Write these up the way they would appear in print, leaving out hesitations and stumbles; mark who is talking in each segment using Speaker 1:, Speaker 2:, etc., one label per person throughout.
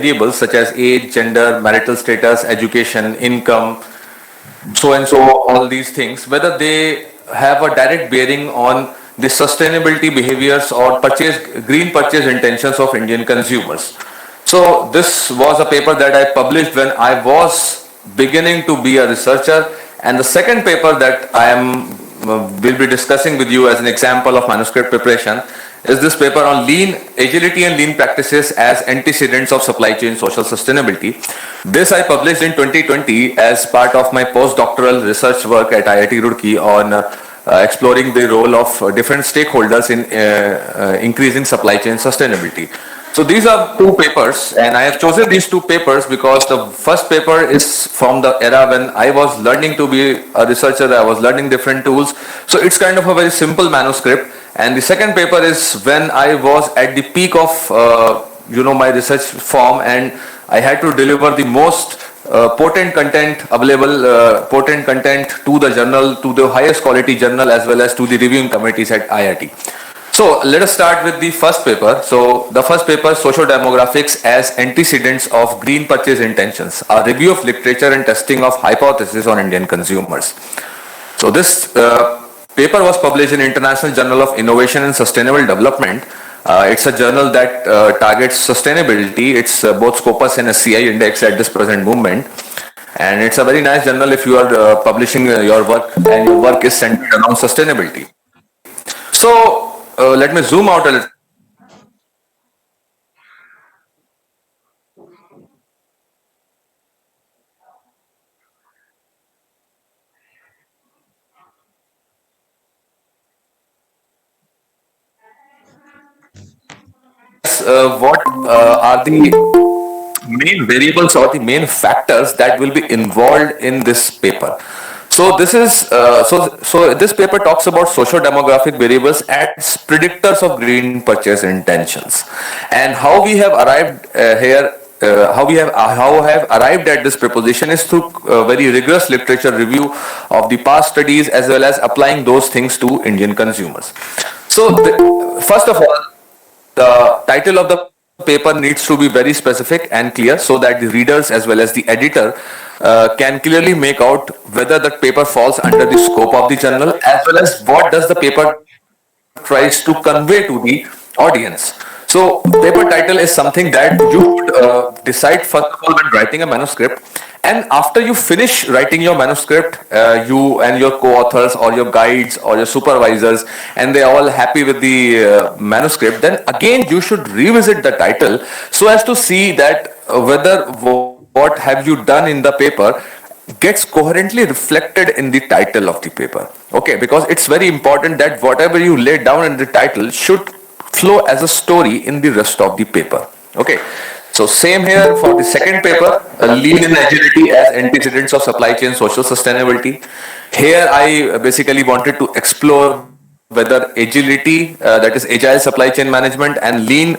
Speaker 1: variables such as age, gender, marital status, education, income, so and so, all these things, whether they have a direct bearing on the sustainability behaviors or green purchase intentions of Indian consumers. So this was a paper that I published when I was beginning to be a researcher, and the second paper that I am will be discussing with you as an example of manuscript preparation is this paper on lean agility and lean practices as antecedents of supply chain social sustainability. This I published in 2020 as part of my postdoctoral research work at IIT Roorkee on exploring the role of different stakeholders in increasing supply chain sustainability. So these are two papers, and I have chosen these two papers because the first paper is from the era when I was learning to be a researcher. I was learning different tools. So it's kind of a very simple manuscript. And the second paper is when I was at the peak of my research form, and I had to deliver the most potent content available, potent content to the journal, to the highest quality journal, as well as to the reviewing committees at IIT. So let us start with the first paper. So the first paper, Socio-Demographics as Antecedents of Green Purchase Intentions, a review of literature and testing of hypotheses on Indian consumers. So this paper was published in International Journal of Innovation and Sustainable Development. It's a journal that targets sustainability. It's both Scopus and SCI index at this present moment. And it's a very nice journal if you are publishing your work and your work is centered around sustainability. So let me zoom out a little. What are the main variables or the main factors that will be involved in this paper? So this is so this paper talks about socio-demographic variables as predictors of green purchase intentions, and how we have arrived here. How have arrived at this proposition is through very rigorous literature review of the past studies, as well as applying those things to Indian consumers. So first of all, the title of the paper needs to be very specific and clear so that the readers as well as the editor can clearly make out whether that paper falls under the scope of the journal, as well as what does the paper tries to convey to the audience. So paper title is something that you would decide first of all when writing a manuscript, and after you finish writing your manuscript, you and your co-authors or your guides or your supervisors, and they are all happy with the manuscript, then again you should revisit the title so as to see that whether what have you done in the paper gets coherently reflected in the title of the paper. Okay, because it's very important that whatever you lay down in the title should flow as a story in the rest of the paper. Okay, so same here for the second paper, Lean and Agility as Antecedents of Supply Chain Social Sustainability. Here I basically wanted to explore whether agility, that is agile supply chain management, and lean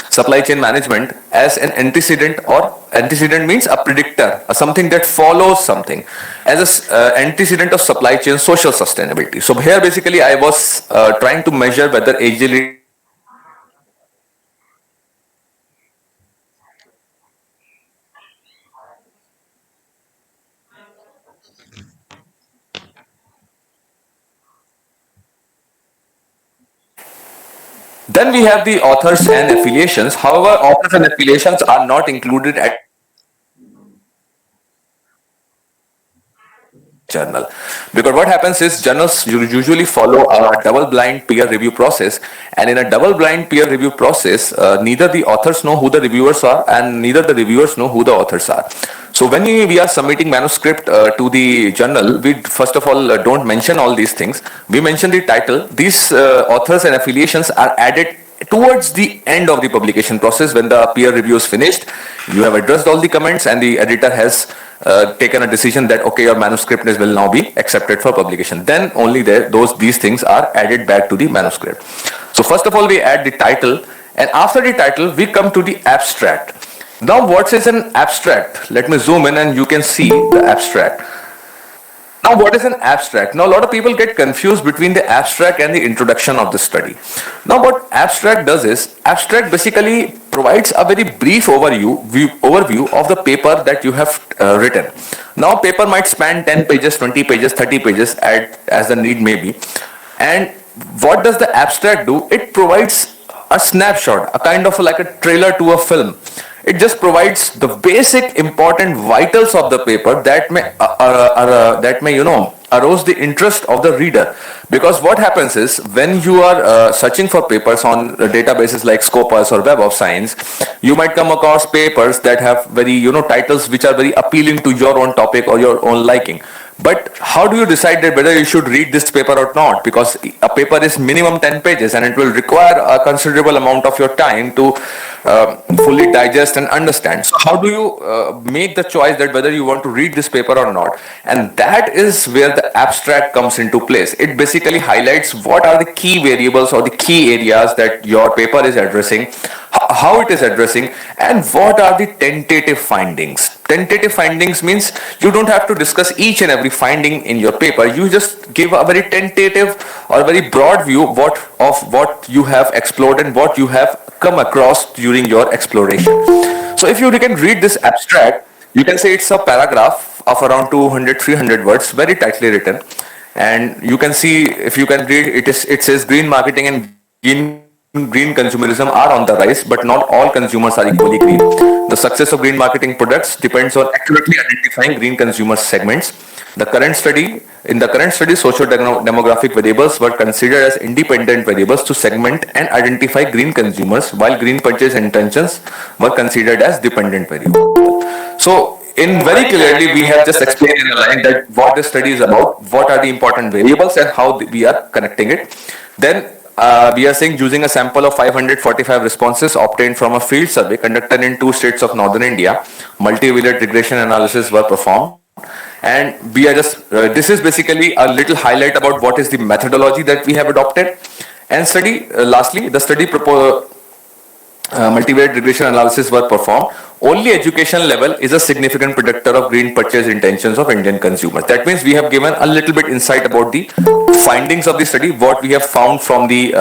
Speaker 1: supply chain management as an antecedent, or antecedent means a predictor, something that follows something, as an antecedent of supply chain social sustainability. So here basically I was trying to measure whether agility Then we have the authors and affiliations. However, authors and affiliations are not included at journal, because what happens is journals usually follow a double blind peer review process, and in a double blind peer review process, neither the authors know who the reviewers are and neither the reviewers know who the authors are. So when we are submitting manuscript to the journal, we first of all don't mention all these things. We mention the title. These authors and affiliations are added towards the end of the publication process. When the peer review is finished, you have addressed all the comments and the editor has taken a decision that okay, your manuscript will now be accepted for publication. Then only these things are added back to the manuscript. So first of all we add the title, and after the title we come to the abstract. Now what is an abstract? Let me zoom in and you can see the abstract. Now, what is an abstract? Now, a lot of people get confused between the abstract and the introduction of the study. Now, what abstract does is, abstract basically provides a very brief overview of the paper that you have written. Now, paper might span 10 pages, 20 pages, 30 pages as the need may be. And what does the abstract do? It provides a snapshot, a kind of like a trailer to a film. It just provides the basic important vitals of the paper that may arouse the interest of the reader. Because what happens is, when you are searching for papers on databases like Scopus or Web of Science, you might come across papers that have very titles which are very appealing to your own topic or your own liking. But how do you decide that whether you should read this paper or not? Because a paper is minimum 10 pages and it will require a considerable amount of your time to fully digest and understand. So how do you make the choice that whether you want to read this paper or not? And that is where the abstract comes into place. It basically highlights what are the key variables or the key areas that your paper is addressing, how it is addressing, and what are the tentative findings. Tentative findings means you don't have to discuss each and every finding in your paper. You just give a very tentative or very broad view of what you have explored and what you have come across during your exploration. So if you can read this abstract, you can say it's a paragraph of around 200-300 words, very tightly written. And you can see, if you can read, it says green marketing and green consumerism are on the rise, but not all consumers are equally green. The success of green marketing products depends on accurately identifying green consumer segments. In the current study, socio-demographic variables were considered as independent variables to segment and identify green consumers, while green purchase intentions were considered as dependent variables. So, in very clearly, we have just explained in a line that what this study is about, what are the important variables, and how we are connecting it. Then we are saying, using a sample of 545 responses obtained from a field survey conducted in 2 states of northern India, multivariate regression analysis were performed. And we are just, this is basically a little highlight about what is the methodology that we have adopted. And lastly, the study multivariate regression analysis were performed. Only education level is a significant predictor of green purchase intentions of Indian consumers. That means we have given a little bit insight about the findings of the study, what we have found from the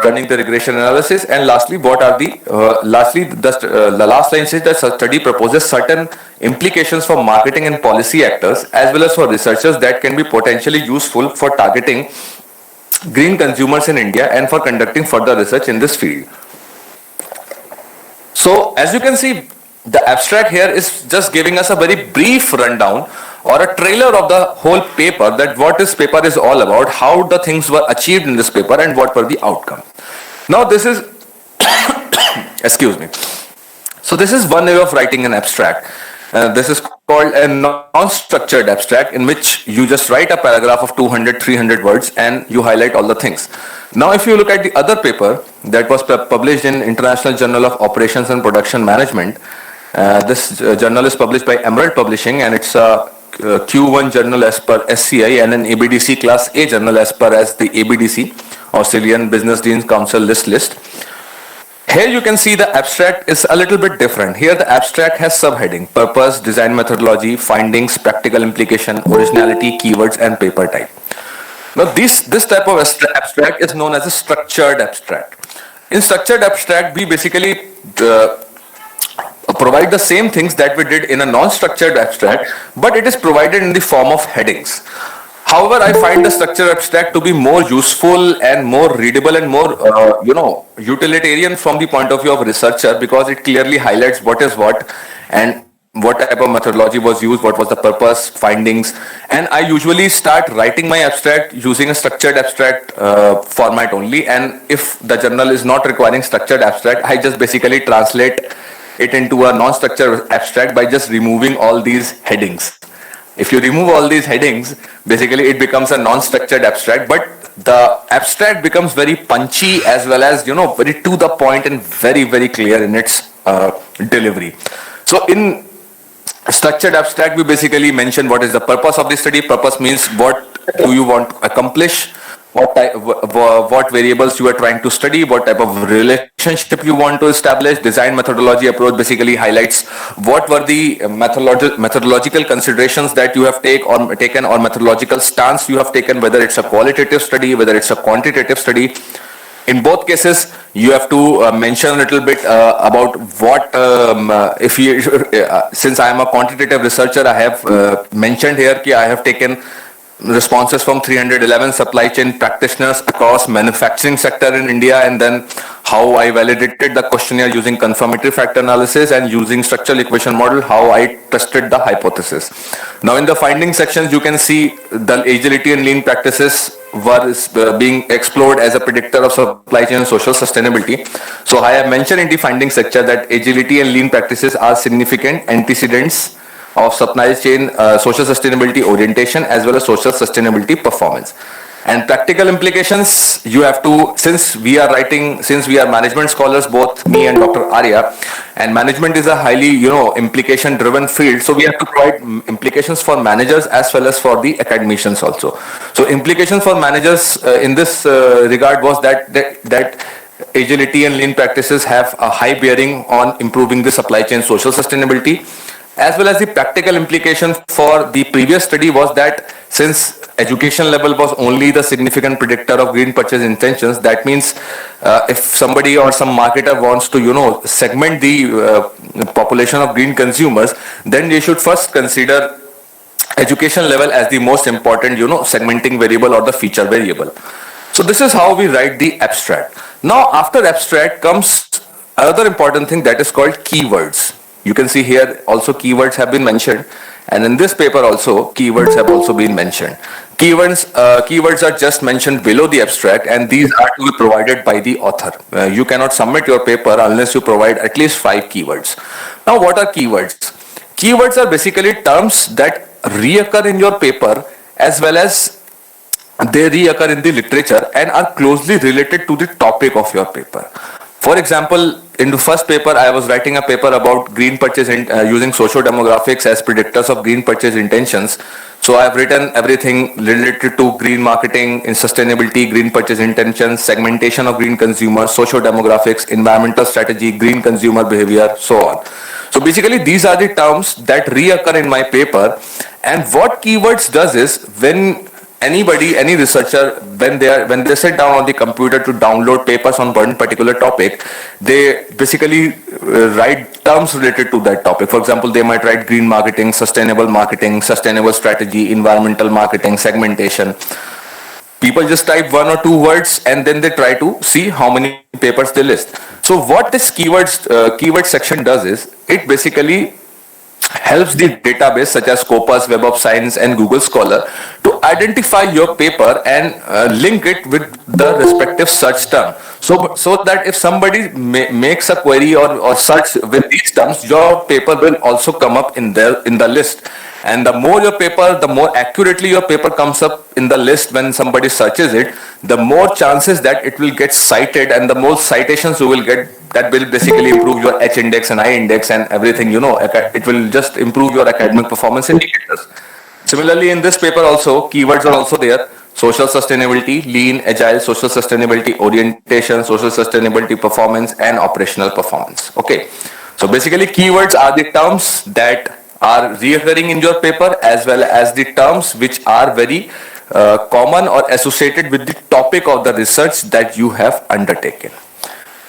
Speaker 1: running the regression analysis, and lastly, what are the the last line says that study proposes certain implications for marketing and policy actors as well as for researchers that can be potentially useful for targeting green consumers in India and for conducting further research in this field. So, as you can see, the abstract here is just giving us a very brief rundown or a trailer of the whole paper, that what this paper is all about, how the things were achieved in this paper, and what were the outcome. Now, this is, excuse me. So, this is one way of writing an abstract. This is called a non-structured abstract, in which you just write a paragraph of 200-300 words and you highlight all the things. Now, if you look at the other paper that was published in International Journal of Operations and Production Management, this journal is published by Emerald Publishing, and it's a Q1 journal as per SCI and an ABDC Class A journal as per as the ABDC, Australian Business Deans Council list. Here you can see the abstract is a little bit different. Here the abstract has subheading: purpose, design methodology, findings, practical implication, originality, keywords, and paper type. Now this type of abstract is known as a structured abstract. In structured abstract, we basically provide the same things that we did in a non-structured abstract, but it is provided in the form of headings. However, I find the structured abstract to be more useful and more readable and more, utilitarian from the point of view of researcher, because it clearly highlights what is what and what type of methodology was used, what was the purpose, findings. And I usually start writing my abstract using a structured abstract format only. And if the journal is not requiring structured abstract, I just basically translate it into a non-structured abstract by just removing all these headings. If you remove all these headings, basically it becomes a non-structured abstract, but the abstract becomes very punchy as well as, very to the point and very, very clear in its delivery. So in structured abstract, we basically mention what is the purpose of the study. Purpose means what do you want to accomplish. what variables you are trying to study, what type of relationship you want to establish. Design methodology approach basically highlights what were the methodological considerations that you have taken, or methodological stance you have taken, whether it's a qualitative study, whether it's a quantitative study. In both cases, you have to mention a little bit about what, if you, since I am a quantitative researcher, I have mentioned here that I have taken responses from 311 supply chain practitioners across manufacturing sector in India, and then how I validated the questionnaire using conformity factor analysis, and using structural equation model, how I tested the hypothesis. Now in the finding sections, you can see the agility and lean practices were being explored as a predictor of supply chain social sustainability. So I have mentioned in the finding section that agility and lean practices are significant antecedents of supply chain social sustainability orientation as well as social sustainability performance. And practical implications, you have to, since we are management scholars, both me and Dr. Arya, and management is a highly, implication driven field. So we have to provide implications for managers as well as for the academicians also. So implications for managers in this regard was that agility and lean practices have a high bearing on improving the supply chain social sustainability, as well as the practical implication for the previous study was that since education level was only the significant predictor of green purchase intentions, that means if somebody or some marketer wants to, segment the population of green consumers, then they should first consider education level as the most important, segmenting variable or the feature variable. So this is how we write the abstract. Now after abstract comes another important thing that is called keywords. You can see here also keywords have been mentioned, and in this paper also keywords have also been mentioned. Keywords are just mentioned below the abstract, and these are to be provided by the author. You cannot submit your paper unless you provide at least 5 keywords. Now what are keywords? Keywords are basically terms that reoccur in your paper as well as they reoccur in the literature and are closely related to the topic of your paper. For example, in the first paper, I was writing a paper about green purchase using socio-demographics as predictors of green purchase intentions. So I have written everything related to green marketing, in sustainability, green purchase intentions, segmentation of green consumers, socio-demographics, environmental strategy, green consumer behavior, so on. So basically, these are the terms that reoccur in my paper. And what keywords does is, when any researcher, when they sit down on the computer to download papers on one particular topic, they basically write terms related to that topic. For example, they might write green marketing, sustainable strategy, environmental marketing, segmentation. People just type 1 or 2 words and then they try to see how many papers they list. So what this keyword section does is, it basically helps the database such as Scopus, Web of Science and Google Scholar to identify your paper and link it with the respective search term. So that if somebody makes a query or search with these terms, your paper will also come up in the list. And the more accurately your paper comes up in the list when somebody searches it, the more chances that it will get cited, and the more citations you will get. That will basically improve your H index and I index and everything, it will just improve your academic performance indicators. Similarly, in this paper also, keywords are also there. Social sustainability, lean, agile, social sustainability orientation, social sustainability performance and operational performance. Okay. So basically keywords are the terms that are reoccurring in your paper, as well as the terms which are very common or associated with the topic of the research that you have undertaken.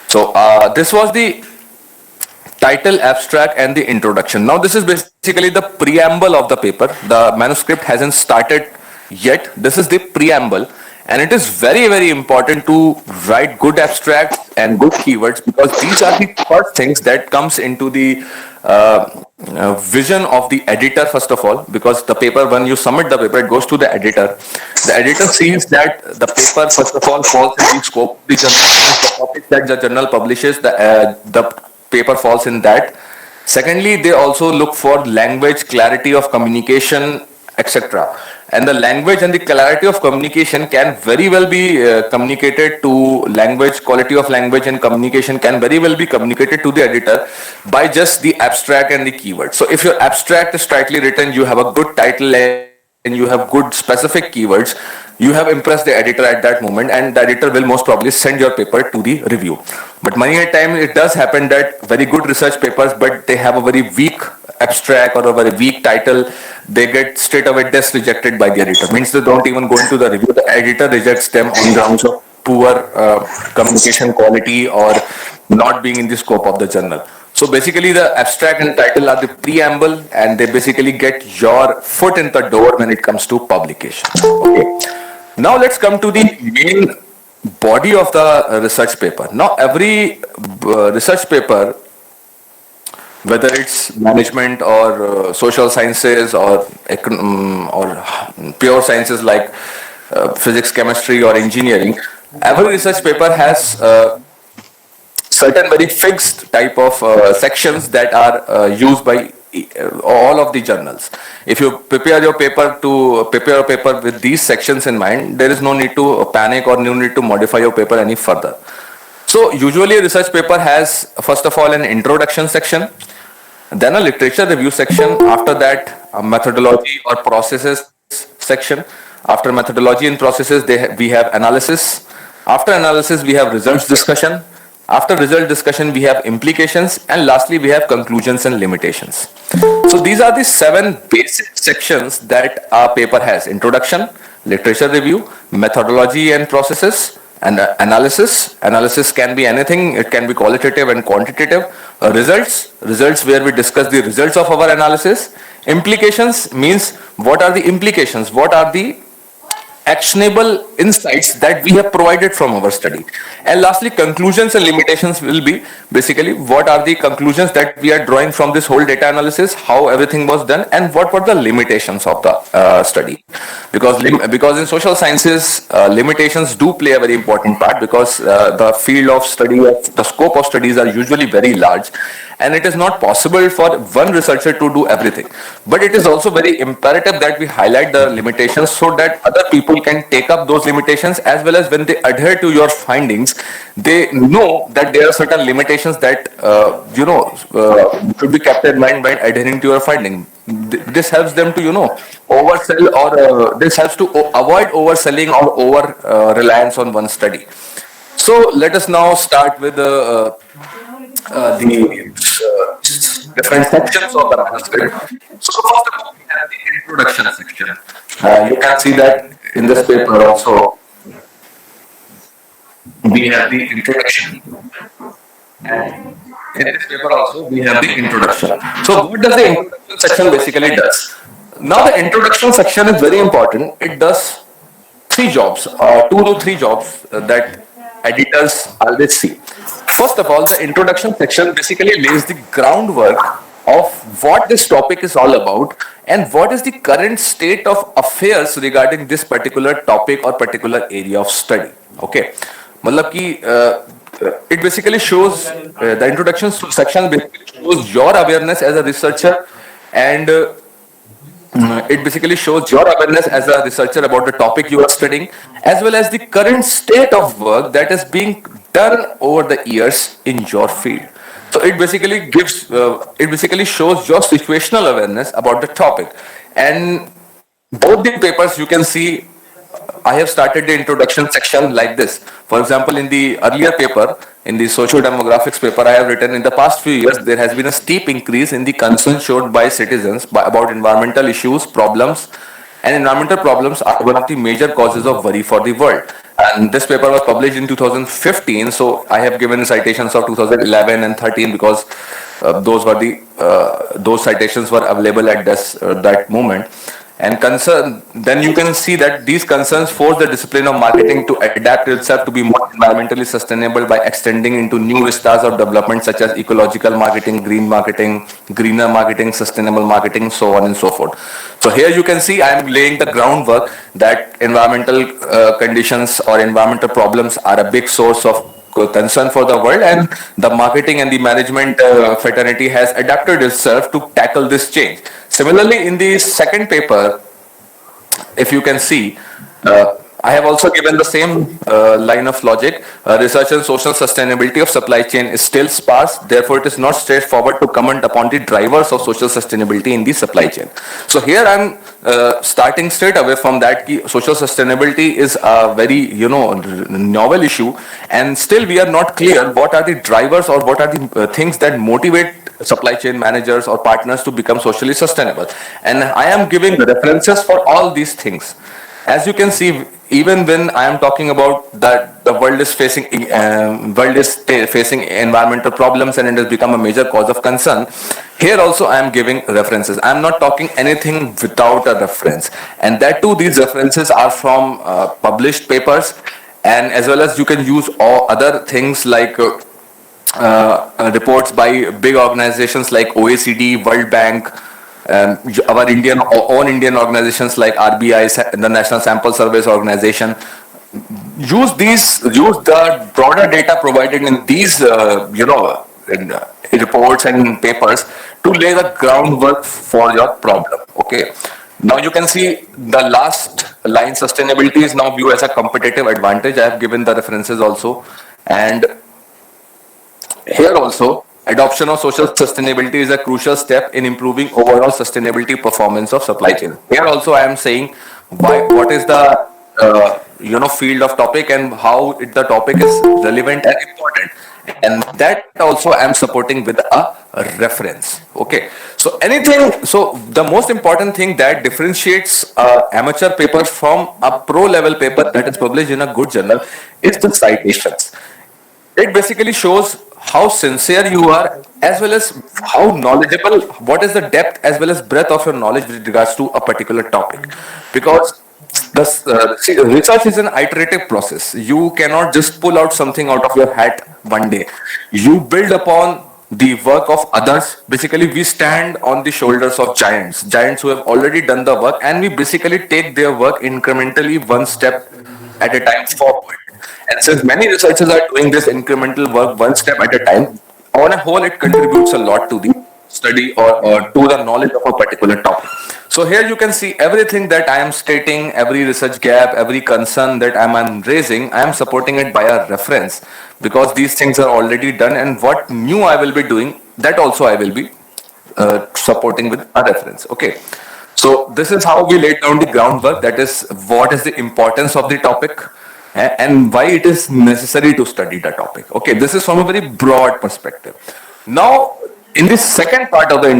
Speaker 1: So this was the title, abstract and the introduction. Now this is basically the preamble of the paper. The manuscript hasn't started yet. This is the preamble, and it is very, very important to write good abstracts and good keywords, because these are the first things that comes into the vision of the editor first of all, because the paper, when you submit the paper, it goes to the editor. The editor sees that the paper first of all falls in the scope of the journal, the topic that the journal publishes, the paper falls in that. Secondly, they also look for language, clarity of communication, etc. And the language and the clarity of communication can very well be communicated to language, quality of language and communication can very well be communicated to the editor by just the abstract and the keyword. So if your abstract is tightly written, you have a good title and you have good specific keywords, you have impressed the editor at that moment, and the editor will most probably send your paper to the review. But many a time it does happen that very good research papers, but they have a very weak abstract or a very weak title, they get straight away rejected by the editor. Means they don't even go into the review. The editor rejects them on grounds of poor communication quality or not being in the scope of the journal. So basically, the abstract and title are the preamble, and they basically get your foot in the door when it comes to publication. Okay. Now let's come to the main body of the research paper. Now every research paper, whether it's management or social sciences or pure sciences like physics, chemistry, or engineering, every research paper has certain very fixed type of sections that are used by all of the journals. If you prepare your paper with these sections in mind, there is no need to panic or no need to modify your paper any further. So usually a research paper has first of all an introduction section, then a literature review section, after that a methodology or processes section. After methodology and processes, we have analysis. After analysis, we have results discussion. After result discussion, we have implications, and lastly, we have conclusions and limitations. So these are the 7 basic sections that our paper has: introduction, literature review, methodology and processes, and analysis. Analysis can be anything. It can be qualitative and quantitative. Results where we discuss the results of our analysis. Implications means what are the implications? What are the actionable insights that we have provided from our study. And lastly, conclusions and limitations will be basically what are the conclusions that we are drawing from this whole data analysis, how everything was done, and what were the limitations of the study. Because in social sciences, limitations do play a very important part, because the field of study, the scope of studies are usually very large, and it is not possible for one researcher to do everything. But it is also very imperative that we highlight the limitations so that other people can take up those limitations, as well as when they adhere to your findings, they know that there are certain limitations that should be kept in mind by adhering to your finding. This helps them to oversell, or this helps to avoid overselling or over reliance on one study. So let us now start with the different sections of the manuscript. So first of all, we have the introduction section. You can see that in this paper also we have the introduction, and in this paper also we have the introduction. So what does the introduction section basically does? Now the introduction section is very important. It does 3 jobs, 2 to 3 jobs that editors always see. First of all, the introduction section basically lays the groundwork of what this topic is all about and what is the current state of affairs regarding this particular topic or particular area of study. Okay. Matlab ki, it basically shows, the introduction section basically shows your awareness as a researcher, and it basically shows your awareness as a researcher about the topic you are studying, as well as the current state of work that is being done over the years in your field. So it basically shows your situational awareness about the topic. And both the papers you can see, I have started the introduction section like this. For example, in the earlier paper, in the social demographics paper, I have written, in the past few years, there has been a steep increase in the concern showed by citizens about environmental issues, problems, and environmental problems are one of the major causes of worry for the world. And this paper was published in 2015, so I have given citations of 2011 and 13 because those citations were available at that moment. And then you can see that these concerns force the discipline of marketing to adapt itself to be more environmentally sustainable by extending into new vistas of development such as ecological marketing, green marketing, greener marketing, sustainable marketing, so on and so forth. So here you can see I am laying the groundwork that environmental conditions or environmental problems are a big source of concern for the world, and the marketing and the management fraternity has adapted itself to tackle this change. Similarly, in the second paper, if you can see, I have also given the same line of logic. Research on social sustainability of supply chain is still sparse. Therefore, it is not straightforward to comment upon the drivers of social sustainability in the supply chain. So here I'm starting straight away from that. Social sustainability is a very novel issue, and still we are not clear what are the drivers or what are the things that motivate supply chain managers or partners to become socially sustainable. And I am giving references for all these things. As you can see, even when I am talking about that the world is facing environmental problems and it has become a major cause of concern, here also I am giving references. I am not talking anything without a reference, and that too these references are from published papers, and as well as you can use all other things like reports by big organizations like OECD, World Bank, our own Indian organizations like RBI, the National Sample Service Organization. Use the broader data provided in these, reports and papers to lay the groundwork for your problem. Okay. Now you can see the last line, sustainability is now viewed as a competitive advantage. I have given the references also, and here also, adoption of social sustainability is a crucial step in improving overall sustainability performance of supply chain. Here also, I am saying what is the field of topic and how the topic is relevant and important, and that also I am supporting with a reference. Okay, so the most important thing that differentiates amateur paper from a pro level paper that is published in a good journal is the citations. It basically shows how sincere you are, as well as how knowledgeable, what is the depth as well as breadth of your knowledge with regards to a particular topic. Because research is an iterative process. You cannot just pull out something out of your hat one day. You build upon the work of others. Basically, we stand on the shoulders of giants who have already done the work, and we basically take their work incrementally one step at a time forward. And since many researchers are doing this incremental work one step at a time, on a whole, it contributes a lot to the study or to the knowledge of a particular topic. So here you can see everything that I am stating, every research gap, every concern that I'm raising, I am supporting it by a reference, because these things are already done, and what new I will be doing, that also I will be supporting with a reference. Okay. So this is how we laid down the groundwork. That is, what is the importance of the topic and why it is necessary to study the topic. Okay, this is from a very broad perspective. Now, in this second part of the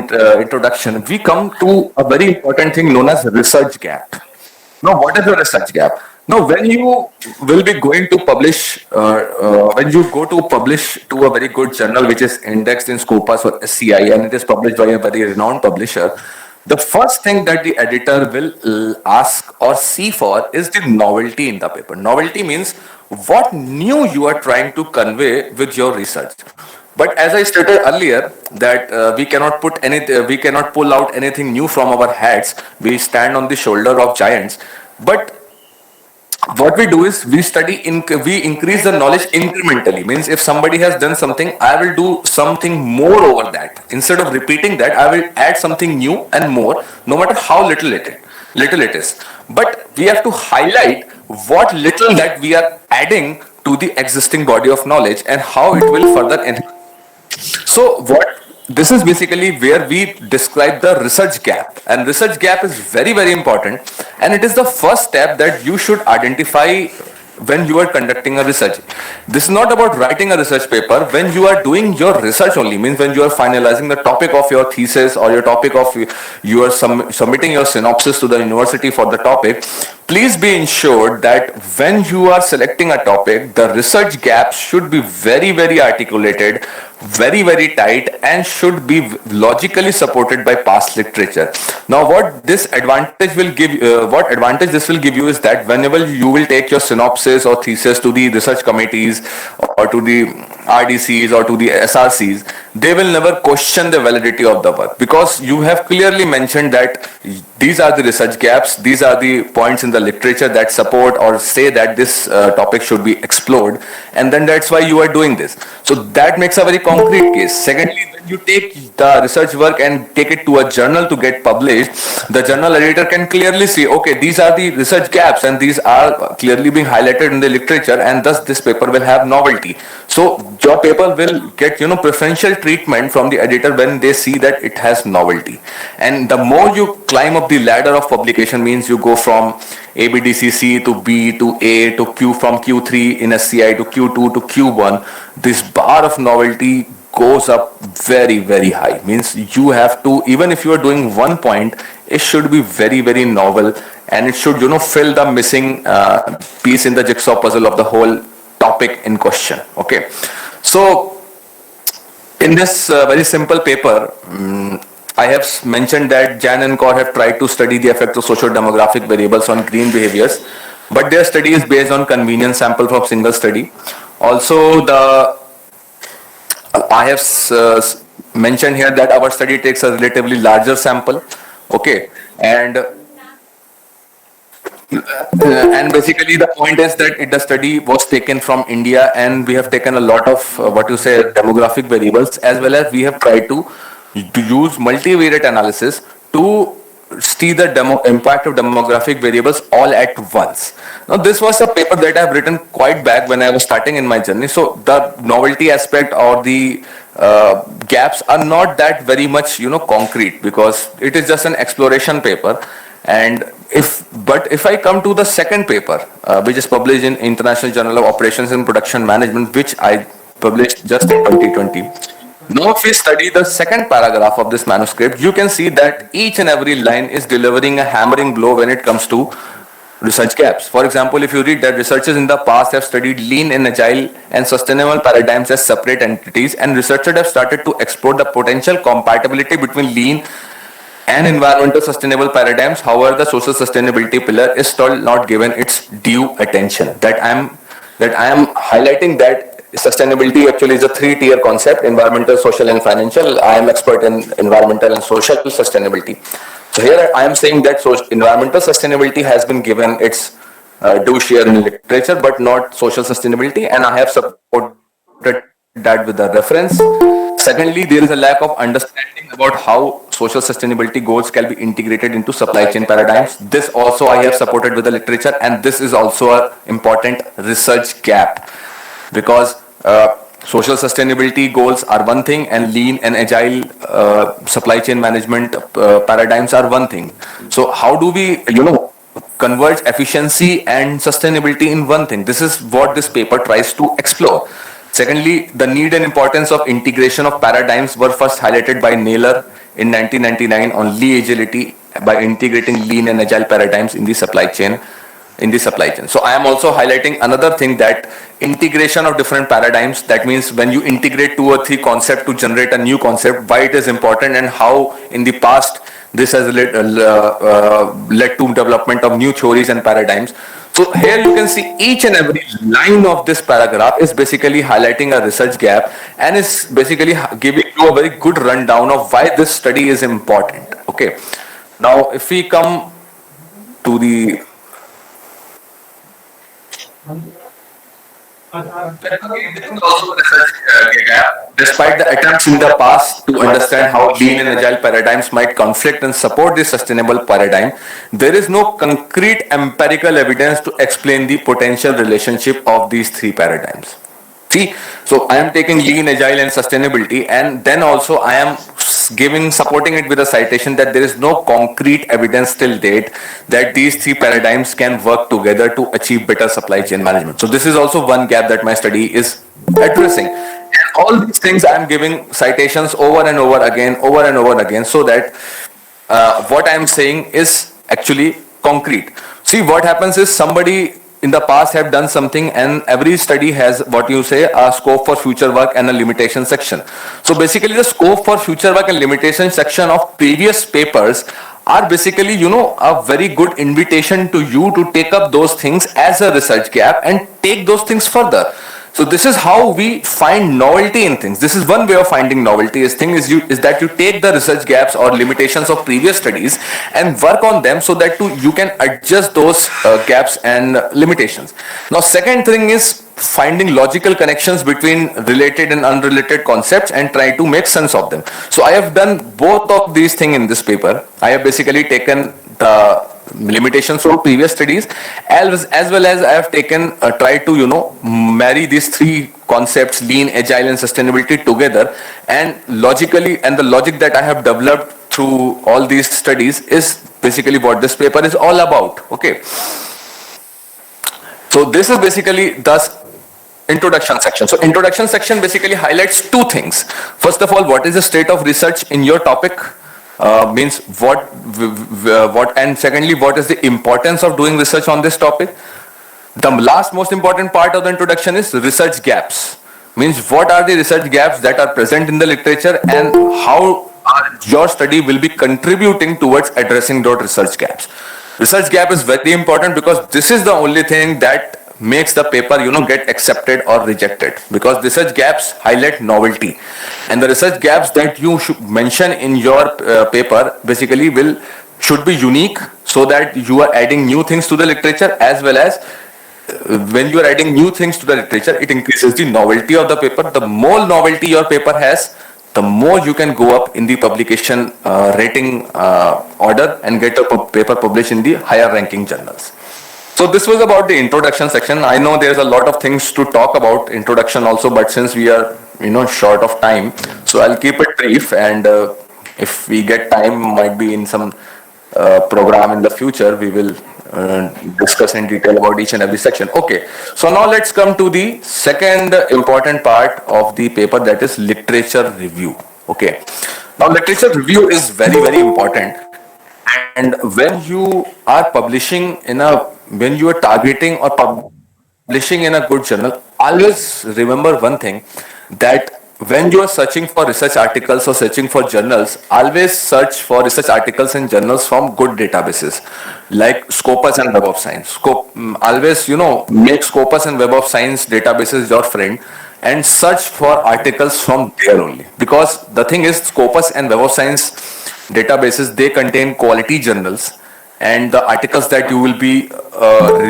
Speaker 1: introduction, we come to a very important thing known as research gap. Now, what is a research gap? Now, when you will be going to publish, when you go to publish to a very good journal which is indexed in Scopus or SCI, and it is published by a very renowned publisher, the first thing that the editor will ask or see for is the novelty in the paper. Novelty means what new you are trying to convey with your research. But as I stated earlier, that we cannot pull out anything new from our hats. We stand on the shoulder of giants. But what we do is we increase the knowledge incrementally. Means if somebody has done something, I will do something more over that. Instead of repeating that, I will add something new and more, no matter how little it is. But we have to highlight what little that we are adding to the existing body of knowledge and how it will further enhance. So this is basically where we describe the research gap, and research gap is very, very important, and it is the first step that you should identify when you are conducting a research. This is not about writing a research paper. When you are doing your research only, means when you are finalizing the topic of your thesis or your topic of you are submitting your synopsis to the university for the topic, please be ensured that when you are selecting a topic, the research gaps should be very, very articulated, very, very tight, and should be logically supported by past literature. Now, what advantage this will give you is that whenever you will take your synopsis or thesis to the research committees or to the RDCs or to the SRCs, they will never question the validity of the work, because you have clearly mentioned that these are the research gaps, these are the points in the literature that support or say that this topic should be explored, and then that's why you are doing this. So that makes a very concrete case. Secondly, when you take the research work and take it to a journal to get published, the journal editor can clearly see, okay, these are the research gaps and these are clearly being highlighted in the literature, and thus this paper will have novelty. So your paper will get, preferential treatment from the editor when they see that it has novelty. And the more you climb up the ladder of publication, means you go from ABDCC to B to A to Q, from Q3 in SCI to Q2 to Q1, this bar of novelty goes up very, very high. Means you have to, even if you are doing one point, it should be very, very novel, and it should, fill the missing piece in the jigsaw puzzle of the whole topic in question. Okay. So in this very simple paper, I have mentioned that Jan and Kaur have tried to study the effect of socio-demographic variables on green behaviors, but their study is based on convenience sample from single study. Also, I have mentioned here that our study takes a relatively larger sample, okay, and basically the point is that the study was taken from India, and we have taken a lot of demographic variables, as well as we have tried to use multivariate analysis to see the impact of demographic variables all at once. Now, this was a paper that I have written quite back when I was starting in my journey. So the novelty aspect or the gaps are not that very much, concrete, because it is just an exploration paper. And if I come to the second paper, which is published in International Journal of Operations and Production Management, which I published just in 2020. Now, if we study the second paragraph of this manuscript, you can see that each and every line is delivering a hammering blow when it comes to research gaps. For example, if you read that researchers in the past have studied lean and agile and sustainable paradigms as separate entities, and researchers have started to explore the potential compatibility between lean and environmental sustainable paradigms. However, the social sustainability pillar is still not given its due attention. That I am highlighting that sustainability actually is a three-tier concept: environmental, social, and financial. I am expert in environmental and social sustainability. So here I am saying that environmental sustainability has been given its due share in literature, but not social sustainability, and I have supported that with a reference. Secondly, there is a lack of understanding about how social sustainability goals can be integrated into supply chain paradigms. This also I have supported with the literature, and this is also an important research gap, because social sustainability goals are one thing, and lean and agile supply chain management paradigms are one thing. So how do we, converge efficiency and sustainability in one thing? This is what this paper tries to explore. Secondly, the need and importance of integration of paradigms were first highlighted by Naylor in 1999 on Lee agility, by integrating lean and agile paradigms in the supply chain. So I am also highlighting another thing, that integration of different paradigms. That means when you integrate 2 or 3 concepts to generate a new concept, why it is important and how in the past this has led to development of new theories and paradigms. So here you can see each and every line of this paragraph is basically highlighting a research gap, and is basically giving you a very good rundown of why this study is important. Okay. Now, if we come to the despite the attempts in the past to understand how lean and agile paradigms might conflict and support this sustainable paradigm, there is no concrete empirical evidence to explain the potential relationship of these 3 paradigms. See, so I am taking lean, agile, and sustainability, and then also I am supporting it with a citation that there is no concrete evidence till date that these 3 paradigms can work together to achieve better supply chain management. So this is also one gap that my study is addressing. And all these things I am giving citations over and over again, so that what I am saying is actually concrete. See, what happens is somebody in the past have done something, and every study has a scope for future work and a limitation section. So basically the scope for future work and limitation section of previous papers are basically, a very good invitation to you to take up those things as a research gap and take those things further. So this is how we find novelty in things. This is one way of finding novelty. Is that you take the research gaps or limitations of previous studies and work on them so that you can adjust those gaps and limitations. Now, second thing is finding logical connections between related and unrelated concepts and try to make sense of them. So I have done both of these things in this paper. I have basically taken the limitations from previous studies, as well as I have taken tried to marry these three concepts, lean, agile, and sustainability together, and logically, and the logic that I have developed through all these studies is basically what this paper is all about. Okay, so this is basically the introduction section. So introduction section basically highlights two things. First of all, what is the state of research in your topic? Means what, and secondly, what is the importance of doing research on this topic? The last most important part of the introduction is research gaps. Means what are the research gaps that are present in the literature and how your study will be contributing towards addressing those research gaps. Research gap is very important because this is the only thing that makes the paper get accepted or rejected, because research gaps highlight novelty, and the research gaps that you should mention in your paper basically should be unique, so that you are adding new things to the literature, as well as when you are adding new things to the literature, it increases the novelty of the paper. The more novelty your paper has, the more you can go up in the publication rating order and get a paper published in the higher ranking journals. So this was about the introduction section. I know there's a lot of things to talk about introduction also, but since we are short of time, so I'll keep it brief, and if we get time, might be in some program in the future, we will discuss in detail about each and every section. Okay, so now let's come to the second important part of the paper, that is literature review. Okay, now literature review is very, very important, and when you are when you are targeting or publishing in a good journal, always remember one thing, that when you are searching for research articles or searching for journals, always search for research articles and journals from good databases like Scopus and Web of Science. Always, make Scopus and Web of Science databases your friend and search for articles from there only. Because the thing is, Scopus and Web of Science databases, they contain quality journals, and the articles that you will be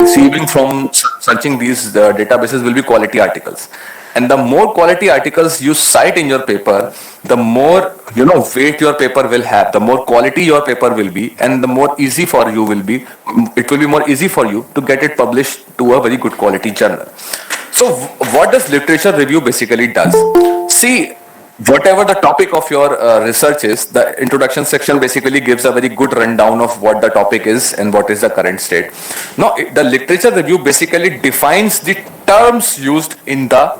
Speaker 1: receiving from searching these databases will be quality articles. And the more quality articles you cite in your paper, the more weight your paper will have, the more quality your paper will be, and the more easy for you will be. It will be more easy for you to get it published to a very good quality journal. So what does literature review basically does? See, whatever the topic of your research is, the introduction section basically gives a very good rundown of what the topic is and what is the current state. Now, the literature review basically defines the terms used in the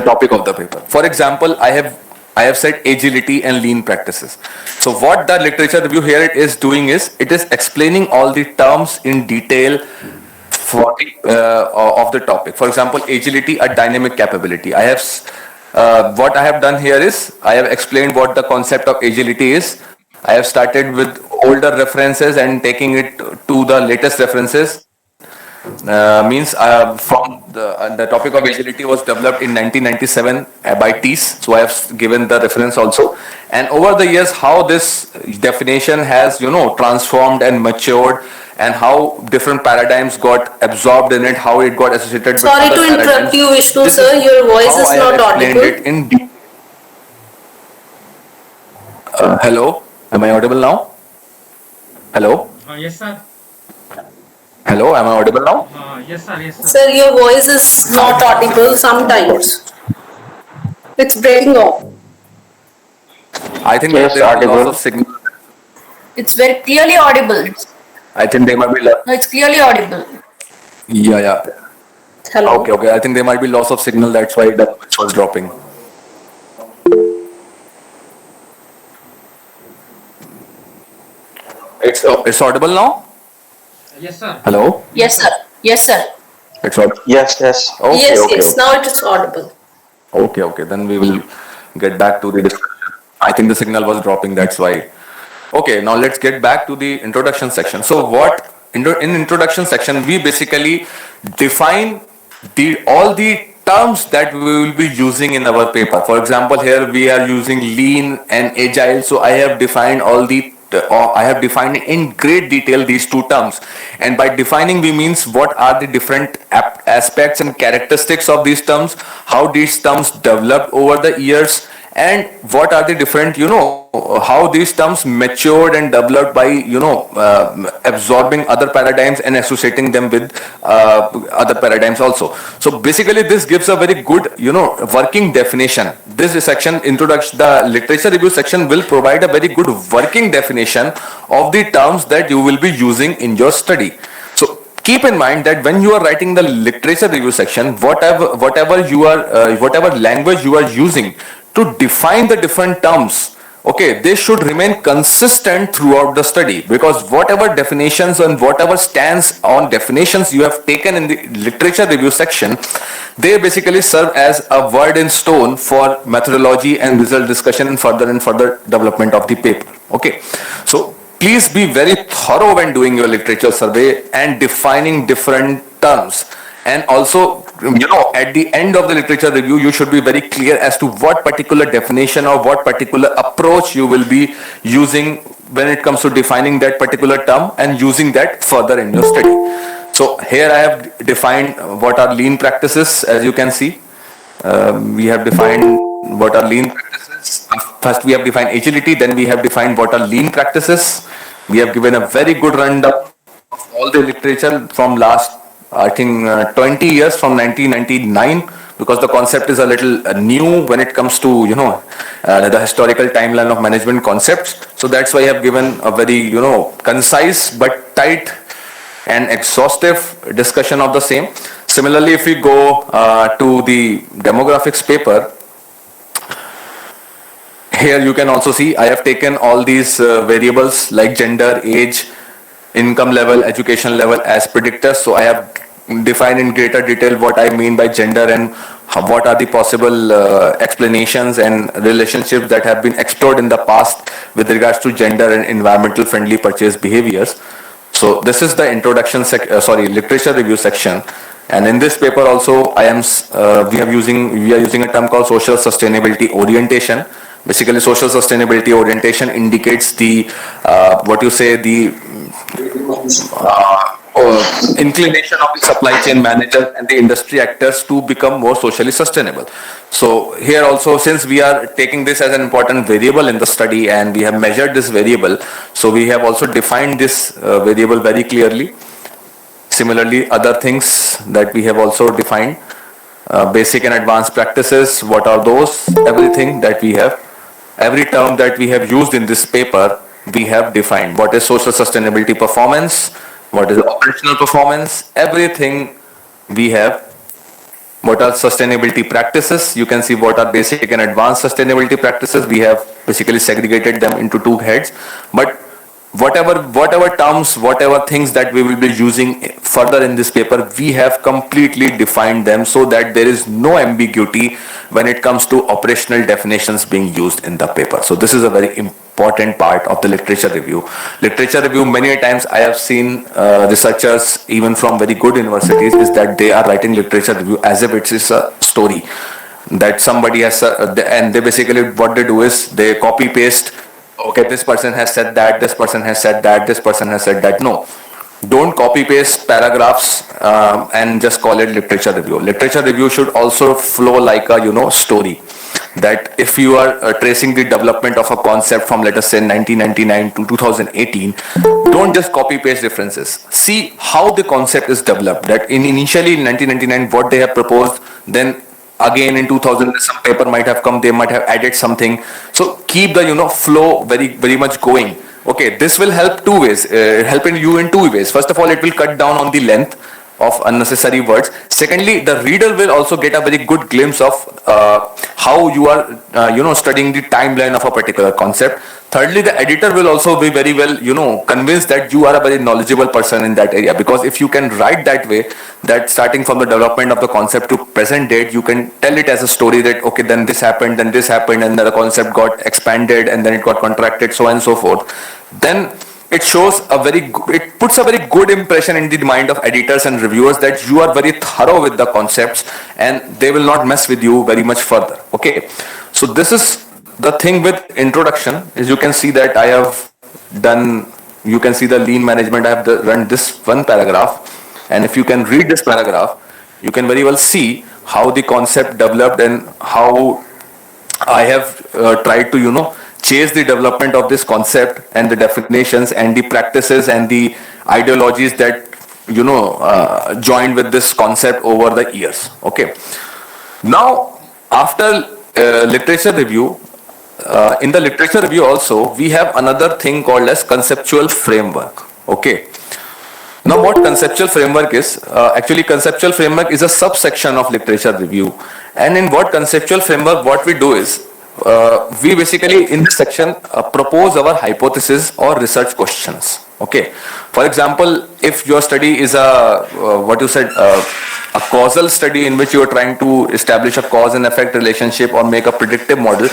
Speaker 1: topic of the paper. For example, I have said agility and lean practices. So what the literature review here is doing is, it is explaining all the terms in detail of the topic. For example, agility, a dynamic capability. What I have done here is, I have explained what the concept of agility is. I have started with older references and taking it to the latest references. From the topic of agility was developed in 1997 by Tees. So I have given the reference also. And over the years, how this definition has transformed and matured, and how different paradigms got absorbed in it, how it got associated with other paradigms. Sorry to interrupt you, Vishnu sir, your voice is not audible. Hello, am I audible now? Hello?
Speaker 2: Yes, sir.
Speaker 1: Hello, am I audible now?
Speaker 2: Yes, sir. Yes, sir.
Speaker 3: Sir, your voice is not audible sometimes. It's breaking off.
Speaker 1: I think there is loss of signal.
Speaker 3: It's very clearly audible.
Speaker 1: I think they might be.
Speaker 3: No, it's clearly audible.
Speaker 1: Yeah.
Speaker 3: Hello.
Speaker 1: Okay. I think there might be loss of signal. That's why the voice was dropping. It's audible now?
Speaker 2: Yes, sir.
Speaker 1: Hello?
Speaker 3: Yes, sir. Yes, sir.
Speaker 1: It's audible?
Speaker 4: Yes.
Speaker 1: Okay,
Speaker 3: yes. Now it is audible.
Speaker 1: Okay. Then we will get back to the discussion. I think the signal was dropping, that's why. Okay, now let's get back to the introduction section. So in introduction section, we basically define all the terms that we will be using in our paper. For example, here we are using lean and agile. So I have defined I have defined in great detail these two terms. And by defining, we means what are the different aspects and characteristics of these terms, how these terms developed over the years, and what are the different, how these terms matured and developed by, absorbing other paradigms and associating them with other paradigms also. So basically this gives a very good, working definition. This section, introduction, the literature review section will provide a very good working definition of the terms that you will be using in your study. So keep in mind that when you are writing the literature review section, whatever language you are using to define the different terms, okay, they should remain consistent throughout the study, because whatever definitions and whatever stance on definitions you have taken in the literature review section, they basically serve as a word in stone for methodology and result discussion and further development of the paper. Okay, so please be very thorough when doing your literature survey and defining different terms. And also, at the end of the literature review, you should be very clear as to what particular definition or what particular approach you will be using when it comes to defining that particular term and using that further in your study. So here I have defined what are lean practices. As you can see, we have defined what are lean practices. First we have defined agility, then we have defined what are lean practices. We have given a very good rundown of all the literature from last, I think, 20 years, from 1999, because the concept is a little new when it comes to, the historical timeline of management concepts. So that's why I have given a very, concise but tight and exhaustive discussion of the same. Similarly, if we go to the demographics paper, here you can also see I have taken all these variables like gender, age, income level, education level as predictors. So I have defined in greater detail what I mean by gender and what are the possible explanations and relationships that have been explored in the past with regards to gender and environmental friendly purchase behaviors. So this is the introduction literature review section. And in this paper also we are using a term called social sustainability orientation. Basically, social sustainability orientation indicates the inclination of the supply chain manager and the industry actors to become more socially sustainable. So here also, since we are taking this as an important variable in the study and we have measured this variable, so we have also defined this variable very clearly. Similarly, other things that we have also defined, basic and advanced practices, what are those? Everything that we have, every term that we have used in this paper, we have defined. What is social sustainability performance? What is operational performance? Everything we have. What are sustainability practices? You can see what are basic and advanced sustainability practices. We have basically segregated them into two heads. But whatever terms, whatever things that we will be using further in this paper, we have completely defined them so that there is no ambiguity when it comes to operational definitions being used in the paper. So this is a very important part of the literature review. Literature review, many times I have seen researchers even from very good universities is that they are writing literature review as if it is a story that somebody has, and they basically what they do is they copy paste. Okay, this person has said that, this person has said that, this person has said that. No, don't copy paste paragraphs and just call it literature review. Literature review should also flow like a story. That if you are tracing the development of a concept from, let us say, 1999 to 2018, don't just copy paste references. See how the concept is developed. That initially in 1999 what they have proposed, then again in 2000 some paper might have come, they might have added something. So keep the flow very much going. Okay, this will help two ways, helping you in two ways. First of all, it will cut down on the length of unnecessary words. Secondly, the reader will also get a very good glimpse of how you are studying the timeline of a particular concept. Thirdly, the editor will also be very well convinced that you are a very knowledgeable person in that area, because if you can write that way, that starting from the development of the concept to present date, you can tell it as a story that okay, then this happened, and the concept got expanded and then it got contracted, so on and so forth. Then it shows it puts a very good impression in the mind of editors and reviewers that you are very thorough with the concepts and they will not mess with you very much further. Okay, so this is the thing with introduction. Is you can see that I have done, you can see the lean management. I have run this one paragraph, and if you can read this paragraph, you can very well see how the concept developed and how I have tried to, chase the development of this concept and the definitions and the practices and the ideologies that, joined with this concept over the years. Okay. Now, after literature review, in the literature review also, we have another thing called as conceptual framework. Okay. Now, what conceptual framework is? Actually, conceptual framework is a subsection of literature review. And in what conceptual framework, what we do is, we basically in this section propose our hypothesis or research questions. Okay. For example, if your study is a causal study in which you are trying to establish a cause and effect relationship or make a predictive model,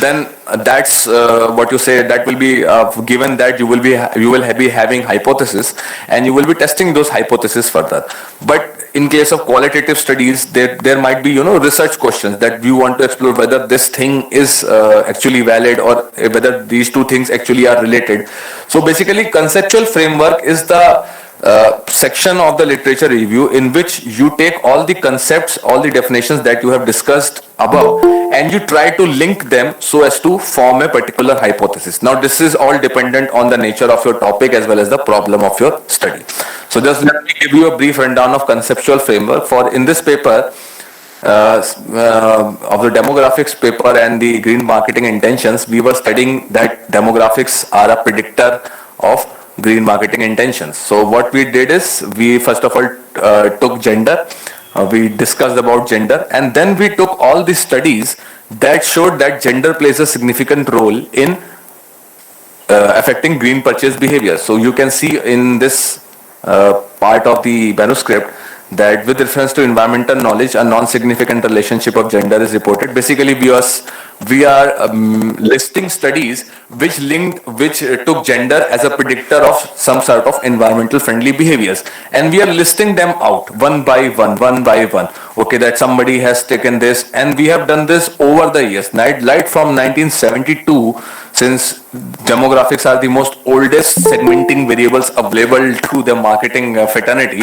Speaker 1: then that's that will be given that you will be having hypothesis and you will be testing those hypotheses further. But in case of qualitative studies, there might be research questions that you want to explore whether this thing is actually valid or whether these two things actually are related. So basically, conceptual framework is the section of the literature review in which you take all the concepts, all the definitions that you have discussed above, and you try to link them so as to form a particular hypothesis. Now, this is all dependent on the nature of your topic as well as the problem of your study. So just let me give you a brief rundown of conceptual framework. For in this paper, of the demographics paper and the green marketing intentions, we were studying that demographics are a predictor of green marketing intentions. So what we did is, we first of all took gender, we discussed about gender, and then we took all the studies that showed that gender plays a significant role in affecting green purchase behavior. So you can see in this part of the manuscript that with reference to environmental knowledge, a non-significant relationship of gender is reported. Basically, we are listing studies which took gender as a predictor of some sort of environmental friendly behaviors, and we are listing them out one by one. Okay, that somebody has taken this, and we have done this over the years, right from 1972, since demographics are the most oldest segmenting variables available to the marketing fraternity.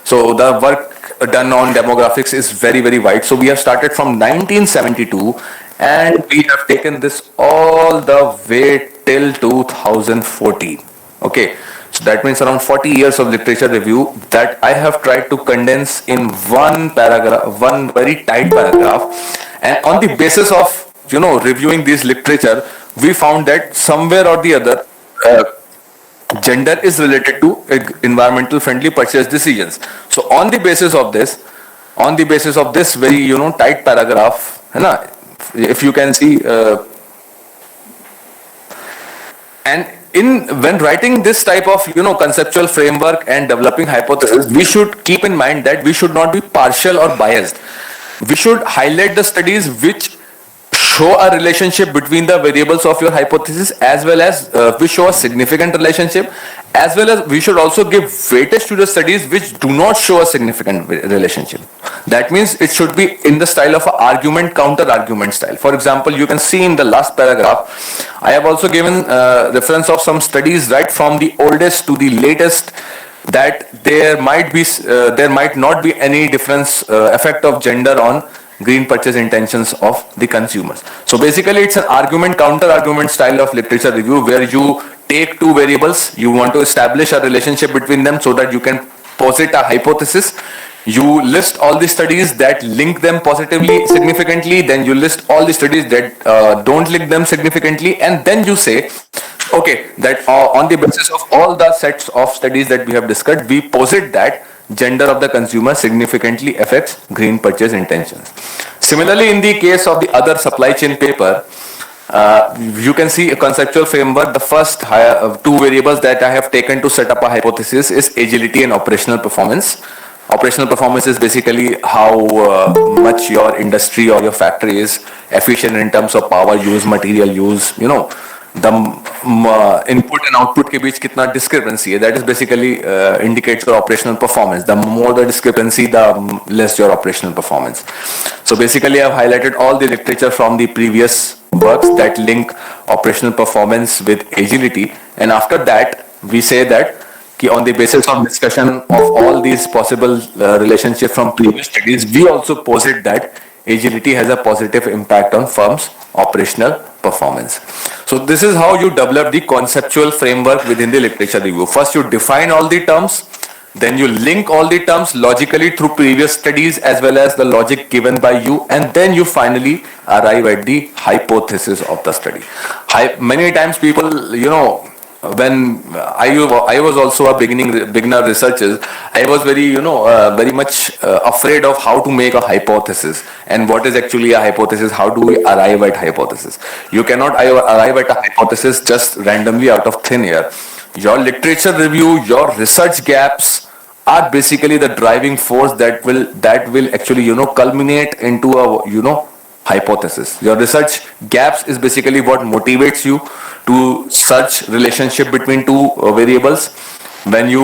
Speaker 1: So the work done on demographics is very, very wide. So we have started from 1972 and we have taken this all the way till 2014. Okay, so that means around 40 years of literature review that I have tried to condense in one paragraph, one very tight paragraph. And on the basis of reviewing this literature, we found that somewhere or the other, gender is related to environmental friendly purchase decisions. So on the basis of this very tight paragraph, if you can see, and when writing this type of conceptual framework and developing hypothesis, we should keep in mind that we should not be partial or biased. We should highlight the studies which show a relationship between the variables of your hypothesis, as well as we show a significant relationship, as well as we should also give weightage to the studies which do not show a significant relationship. That means it should be in the style of an argument, counter argument style. For example, you can see in the last paragraph, I have also given reference of some studies right from the oldest to the latest, that there might not be any difference effect of gender on green purchase intentions of the consumers. So basically, it's an argument, counter argument style of literature review, where you take two variables, you want to establish a relationship between them so that you can posit a hypothesis. You list all the studies that link them positively, significantly, then you list all the studies that don't link them significantly, and then you say, okay, that on the basis of all the sets of studies that we have discussed, we posit that gender of the consumer significantly affects green purchase intentions. Similarly, in the case of the other supply chain paper, you can see a conceptual framework. The first two variables that I have taken to set up a hypothesis is agility and operational performance. Operational performance is basically how much your industry or your factory is efficient in terms of power use, material use, the input and output के बीच कितना discrepancy है, that is basically indicates your operational performance. The more the discrepancy, the less your operational performance. So basically I have highlighted all the literature from the previous works that link operational performance with agility, and after that we say that on the basis of discussion of all these possible relationships from previous studies, we also posit that agility has a positive impact on firms' operational performance. So this is how you develop the conceptual framework within the literature review. First you define all the terms, then you link all the terms logically through previous studies as well as the logic given by you, and then you finally arrive at the hypothesis of the study. Many times people, when I was also a beginner researcher, I was very much afraid of how to make a hypothesis and what is actually a hypothesis. How do we arrive at hypothesis? You cannot arrive at a hypothesis just randomly out of thin air. Your literature review, your research gaps are basically the driving force that will actually culminate into a hypothesis. Your research gaps is basically what motivates you to search relationship between two variables. When you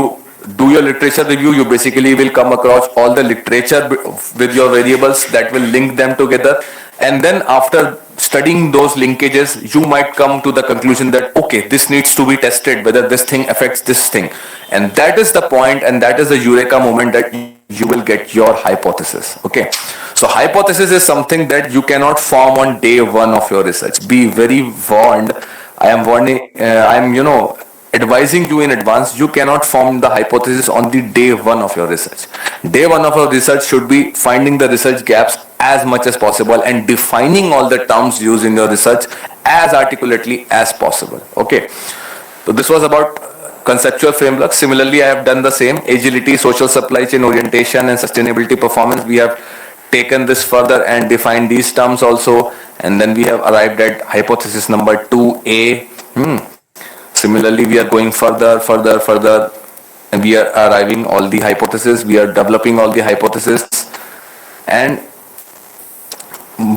Speaker 1: do your literature review, you basically will come across all the literature with your variables that will link them together, and then after studying those linkages, you might come to the conclusion that okay, this needs to be tested whether this thing affects this thing, and that is the point, and that is the eureka moment that you will get your hypothesis. Okay, so hypothesis is something that you cannot form on day one of your research. Be very warned. I am advising you in advance. You cannot form the hypothesis on the day one of your research. Day one of your research should be finding the research gaps as much as possible and defining all the terms used in your research as articulately as possible. Okay, so this was about conceptual framework. Similarly, I have done the same. Agility, social supply chain orientation, and sustainability performance. We have taken this further and defined these terms also, and then we have arrived at hypothesis number 2A. Similarly, we are going further, and we are arriving all the hypotheses. We are developing all the hypotheses, and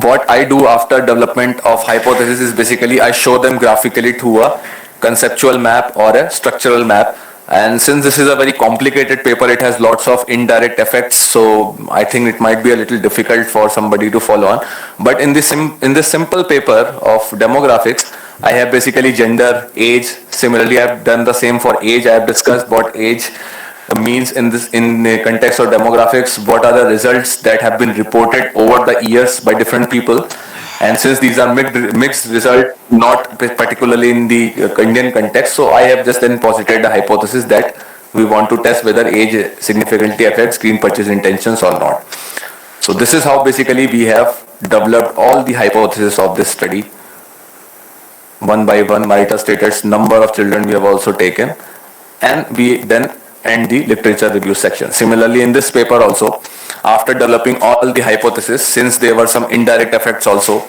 Speaker 1: what I do after development of hypothesis is basically I show them graphically through a conceptual map or a structural map. And since this is a very complicated paper, it has lots of indirect effects, so I think it might be a little difficult for somebody to follow on. But in this simple paper of demographics, I have basically gender, age. Similarly, I have done the same for age. I have discussed what age means in the context of demographics, what are the results that have been reported over the years by different people. And since these are mixed results, not particularly in the Indian context, so I have just then posited a hypothesis that we want to test whether age significantly affects green purchase intentions or not. So this is how basically we have developed all the hypotheses of this study. One by one, Marita stated number of children we have also taken, and we then end the literature review section. Similarly, in this paper also, after developing all the hypotheses, since there were some indirect effects also,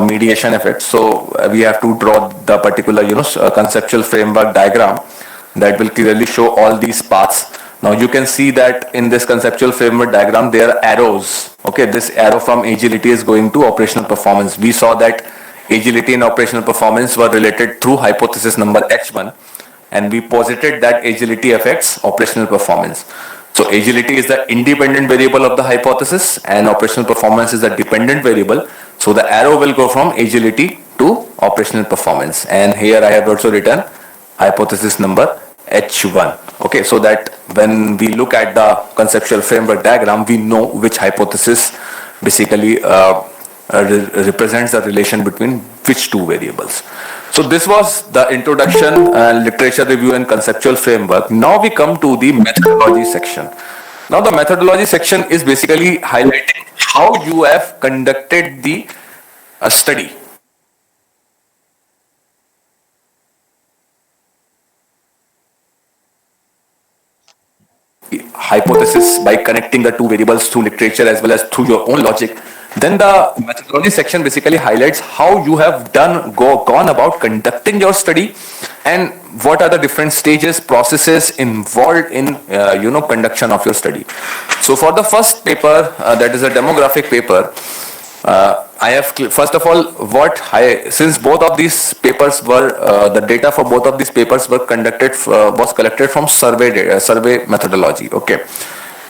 Speaker 1: mediation effects, so we have to draw the particular conceptual framework diagram that will clearly show all these paths. Now you can see that in this conceptual framework diagram there are arrows. Okay, this arrow from agility is going to operational performance. We saw that agility and operational performance were related through hypothesis number H1, and we posited that agility affects operational performance. So agility is the independent variable of the hypothesis and operational performance is the dependent variable. So the arrow will go from agility to operational performance. And here I have also written hypothesis number H1. Okay, so that when we look at the conceptual framework diagram, we know which hypothesis basically represents the relation between which two variables. So this was the introduction, literature review and conceptual framework. Now we come to the methodology section. Now the methodology section is basically highlighting how you have conducted the study. Hypothesis by connecting the two variables through literature as well as through your own logic. Then the methodology section basically highlights how you have gone about conducting your study and what are the different stages, processes involved in conduction of your study. So for the first paper, that is a demographic paper, first of all, since both of these papers were, the data for both of these papers were was collected from survey methodology. Okay.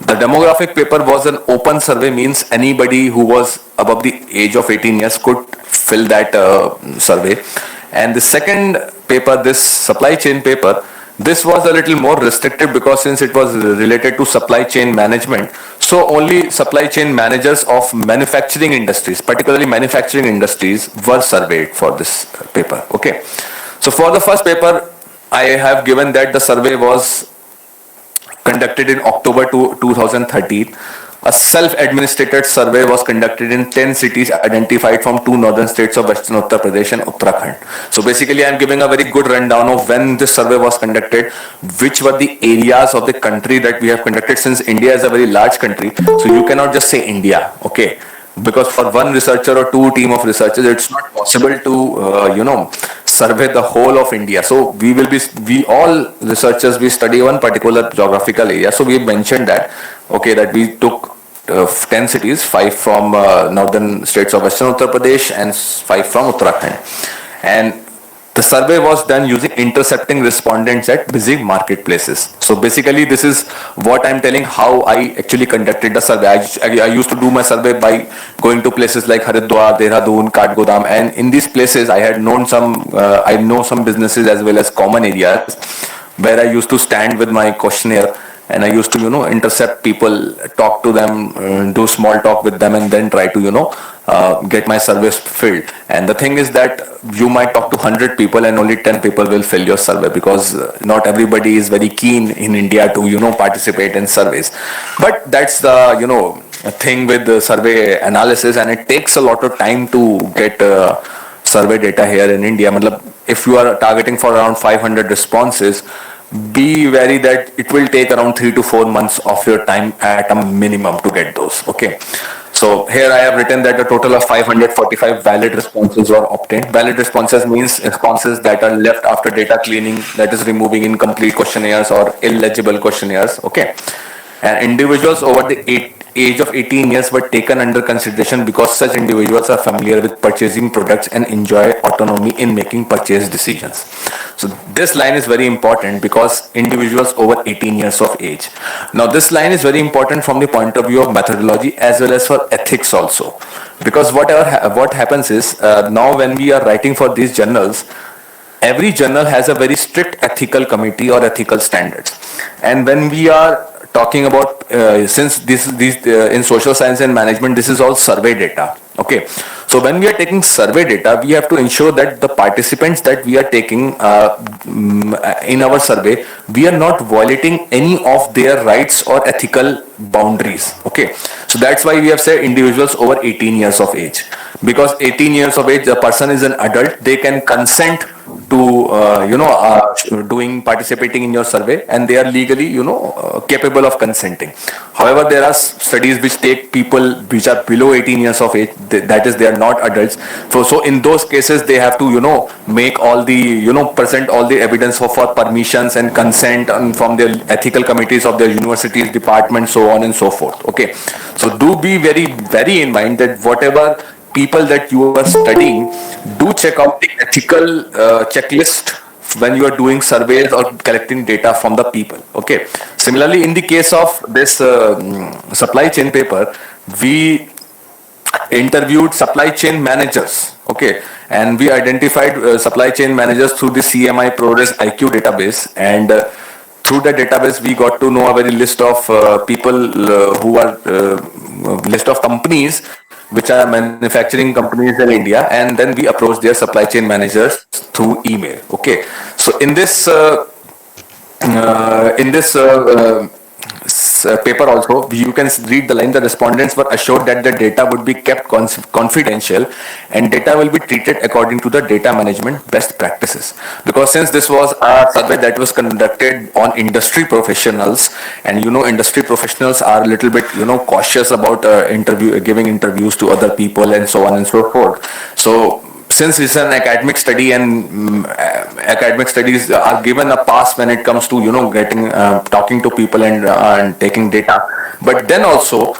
Speaker 1: The demographic paper was an open survey, means anybody who was above the age of 18 years could fill that survey. And the second paper, this supply chain paper, this was a little more restricted because since it was related to supply chain management, so only supply chain managers of manufacturing industries, particularly manufacturing industries, were surveyed for this paper. Okay. So for the first paper, I have given that the survey was conducted in October 2013. A self-administrated survey was conducted in 10 cities identified from two northern states of Western Uttar Pradesh and Uttarakhand. So basically, I am giving a very good rundown of when this survey was conducted, which were the areas of the country that we have conducted, since India is a very large country. So you cannot just say India, okay? Because for one researcher or two team of researchers, it's not possible to, survey the whole of India. So we all researchers, we study one particular geographical area. So we mentioned that, okay, that we took 10 cities, 5 from northern states of Western Uttar Pradesh and 5 from Uttarakhand. And the survey was done using intercepting respondents at busy marketplaces. So basically, this is what I'm telling how I actually conducted the survey. I used to do my survey by going to places like Haridwar, Dehradun, Kathgodam, and in these places I had known I know some businesses as well as common areas where I used to stand with my questionnaire. And I used to, intercept people, talk to them, do small talk with them, and then try to, get my surveys filled. And the thing is that you might talk to 100 people and only 10 people will fill your survey because not everybody is very keen in India to, participate in surveys. But that's the, thing with the survey analysis, and it takes a lot of time to get survey data here in India. If you are targeting for around 500 responses, be wary that it will take around 3 to 4 months of your time at a minimum to get those. Okay. So here I have written that a total of 545 valid responses were obtained. Valid responses means responses that are left after data cleaning, that is removing incomplete questionnaires or illegible questionnaires. Okay. And individuals over the age of 18 years were taken under consideration because such individuals are familiar with purchasing products and enjoy autonomy in making purchase decisions. So this line is very important because individuals over 18 years of age. Now this line is very important from the point of view of methodology as well as for ethics also. Because what happens is now when we are writing for these journals, every journal has a very strict ethical committee or ethical standards. And when we are talking about, since these in social science and management, this is all survey data. Okay. So when we are taking survey data, we have to ensure that the participants that we are taking in our survey, we are not violating any of their rights or ethical boundaries. Okay. So that's why we have said individuals over 18 years of age. Because 18 years of age, the person is an adult, they can consent to participating in your survey, and they are legally capable of consenting. However, there are studies which take people which are below 18 years of age, that is, they are not adults. So in those cases they have to make all the present all the evidence for permissions and consent from their ethical committees of their universities, departments, so on and so forth. Okay, so do be very in mind that whatever people that you are studying, do check out the ethical checklist when you are doing surveys or collecting data from the people. Okay. Similarly, in the case of this supply chain paper, we interviewed supply chain managers. Okay. And we identified supply chain managers through the CMI ProRes IQ database, and through the database we got to know a very list of people who are list of companies which are manufacturing companies in India, and then we approach their supply chain managers through email. Okay, so in this paper also, you can read the line: the respondents were assured that the data would be kept confidential and data will be treated according to the data management best practices. Because since this was a survey that was conducted on industry professionals, and industry professionals are a little bit cautious about giving interviews to other people and so on and so forth. So since it's an academic study, and academic studies are given a pass when it comes to getting talking to people and taking data, but then also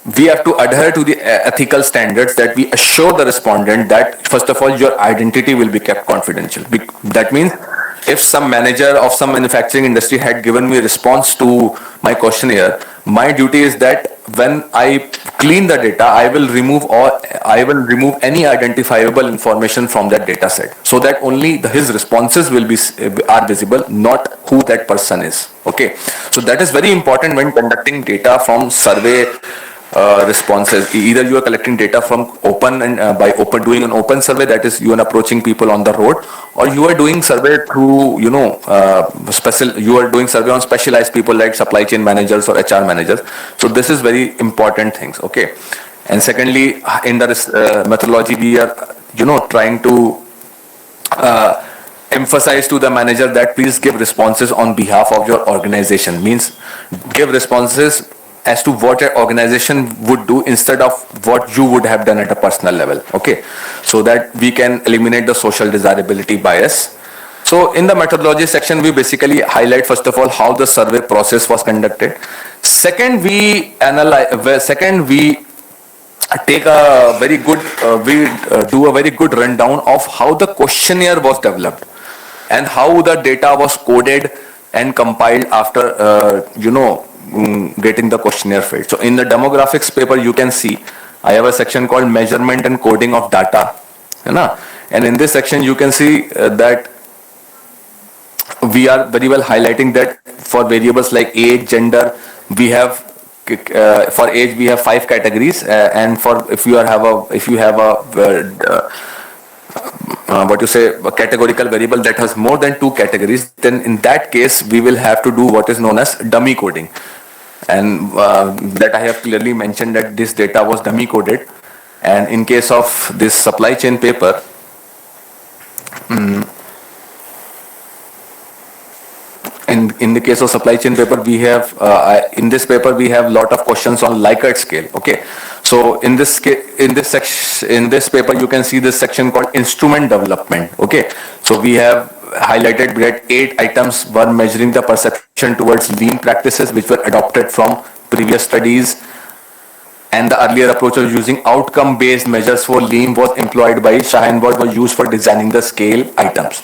Speaker 1: we have to adhere to the ethical standards that we assure the respondent that first of all your identity will be kept confidential. That means if some manager of some manufacturing industry had given me a response to my questionnaire, my duty is that when I clean the data, I will remove any identifiable information from that data set, so that only his responses are visible, not who that person is. Okay, so that is very important when conducting data from survey responses. Either you are collecting data from open and doing an open survey, that is you are approaching people on the road, or you are doing survey through you are doing survey on specialized people like supply chain managers or HR managers. So this is very important things. Okay, and secondly, in the methodology we are trying to emphasize to the manager that please give responses on behalf of your organization, means give responses as to what an organization would do instead of what you would have done at a personal level. Okay, so that we can eliminate the social desirability bias. So in the methodology section, we basically highlight first of all how the survey process was conducted. Second, we take a very good do a very good rundown of how the questionnaire was developed and how the data was coded and compiled after getting the questionnaire filled. So in the demographics paper, you can see I have a section called measurement and coding of data, and in this section you can see that we are very well highlighting that for variables like age, gender, we have for age we have 5 categories, and for if you have a categorical variable that has more than 2 categories, then in that case we will have to do what is known as dummy coding, and that I have clearly mentioned that this data was dummy coded. And in case of this supply chain paper, in the case of supply chain paper, we have in this paper we have lot of questions on Likert scale. Okay, so in this paper you can see this section called instrument development. Okay, so we have highlighted that 8 items were measuring the perception towards lean practices which were adopted from previous studies, and the earlier approach of using outcome based measures for lean was employed by Shah and Ward was used for designing the scale items.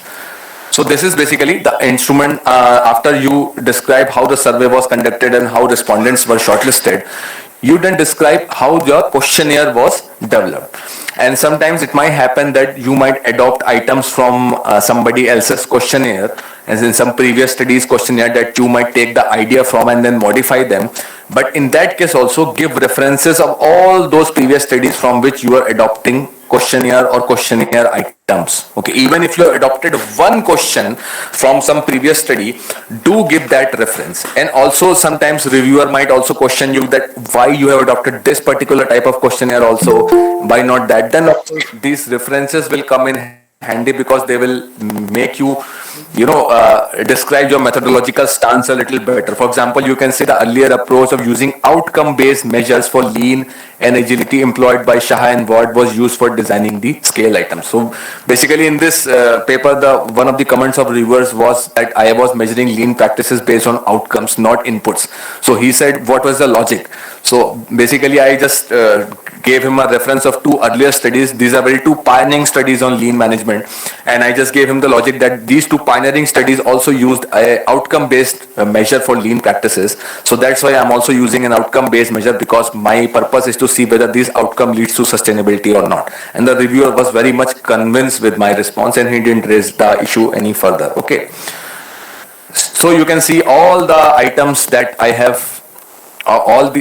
Speaker 1: So this is basically the instrument. After you describe how the survey was conducted and how respondents were shortlisted, you then describe how your questionnaire was developed. And sometimes it might happen that you might adopt items from somebody else's questionnaire, as in some previous studies questionnaire that you might take the idea from and then modify them. But in that case also give references of all those previous studies from which you are adopting questionnaire or questionnaire items. Okay, even if you have adopted one question from some previous study, do give that reference. And also sometimes reviewer might also question you that why you have adopted this particular type of questionnaire also, why not that. Then these references will come in handy because they will make you describe your methodological stance a little better. For example, you can say the earlier approach of using outcome based measures for lean and agility employed by Shah and Ward was used for designing the scale items. So basically in this paper, one of the comments of reviewers was that I was measuring lean practices based on outcomes, not inputs. So he said, what was the logic? So basically I just gave him a reference of 2 earlier studies. These are very 2 pioneering studies on lean management, and I just gave him the logic that these 2 pioneering studies also used a outcome based measure for lean practices. So that's why I'm also using an outcome based measure, because my purpose is to see whether this outcome leads to sustainability or not. And the reviewer was very much convinced with my response and he didn't raise the issue any further. Okay, so you can see all the items that I have.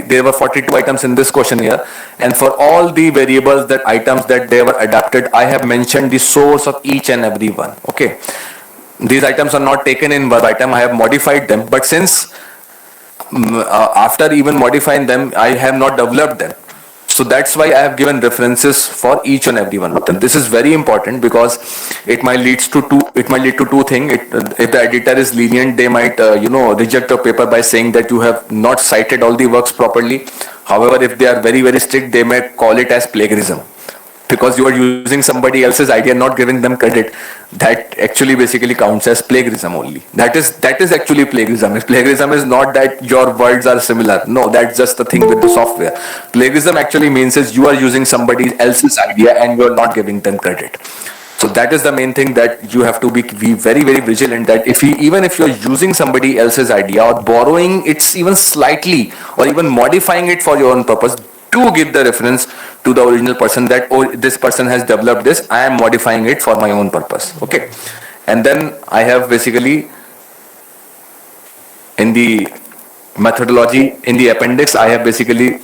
Speaker 1: There were 42 items in this questionnaire, and for all the variables, that items that they were adapted, I have mentioned the source of each and every one. Okay, these items are not taken in one item, I have modified them, but since after even modifying them, I have not developed them. So that's why I have given references for each and every one of them. This is very important because it might lead to 2 things. If the editor is lenient, they might reject your paper by saying that you have not cited all the works properly. However, if they are very, very strict, they may call it as plagiarism. because you are using somebody else's idea, not giving them credit, that actually basically counts as plagiarism only. That is actually plagiarism. Plagiarism is not that your words are similar. No, that's just the thing with the software. Plagiarism actually means is you are using somebody else's idea and you are not giving them credit. So that is the main thing that you have to be very, very vigilant, that even if you're using somebody else's idea or borrowing it's even slightly or even modifying it for your own purpose, do give the reference to the original person that, oh, this person has developed this, I am modifying it for my own purpose. Okay. And then I have basically in the methodology, in the appendix, I have basically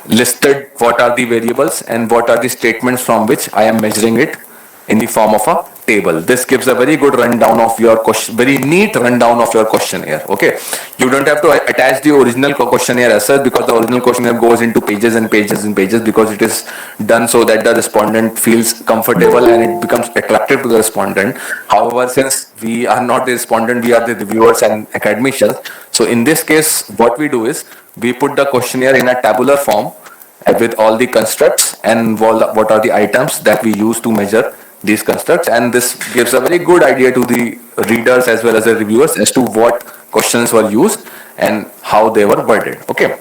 Speaker 1: listed what are the variables and what are the statements from which I am measuring it in the form of a table. This gives a very good rundown of your question, very neat rundown of your questionnaire. Okay, you don't have to attach the original questionnaire as such, because the original questionnaire goes into pages and pages and pages, because it is done so that the respondent feels comfortable and it becomes attractive to the respondent. However, since we are not the respondent, we are the reviewers and academicians. So in this case, what we do is we put the questionnaire in a tabular form with all the constructs and what are the items that we use to measure these constructs, and this gives a very good idea to the readers as well as the reviewers as to what questions were used and how they were worded. Okay,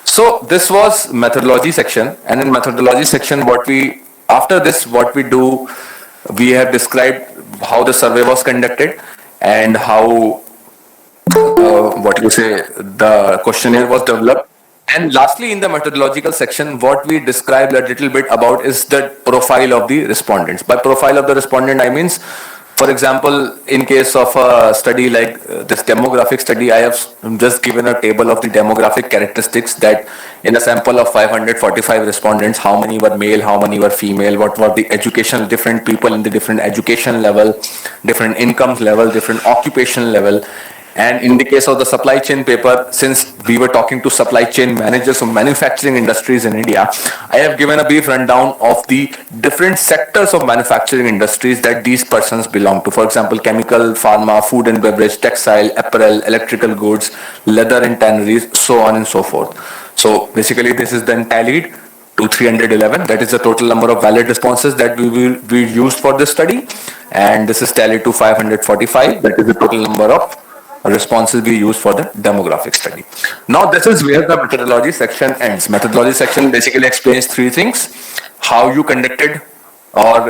Speaker 1: so this was methodology section, and in methodology section what we do, we have described how the survey was conducted and how the questionnaire was developed. And lastly, in the methodological section, what we described a little bit about is the profile of the respondents. By profile of the respondent, I means, for example, in case of a study like this demographic study, I have just given a table of the demographic characteristics, that in a sample of 545 respondents, how many were male, how many were female, what were the education, different people in the different education level, different incomes level, different occupation level. And in the case of the supply chain paper, since we were talking to supply chain managers of manufacturing industries in India, I have given a brief rundown of the different sectors of manufacturing industries that these persons belong to. For example, chemical, pharma, food and beverage, textile, apparel, electrical goods, leather and tanneries, so on and so forth. So basically this is then tallied to 311. That is the total number of valid responses that we used for this study. And this is tallied to 545. That is the total number of responses we use for the demographic study. Now this is where the methodology section ends. Methodology section basically explains three things: how you conducted or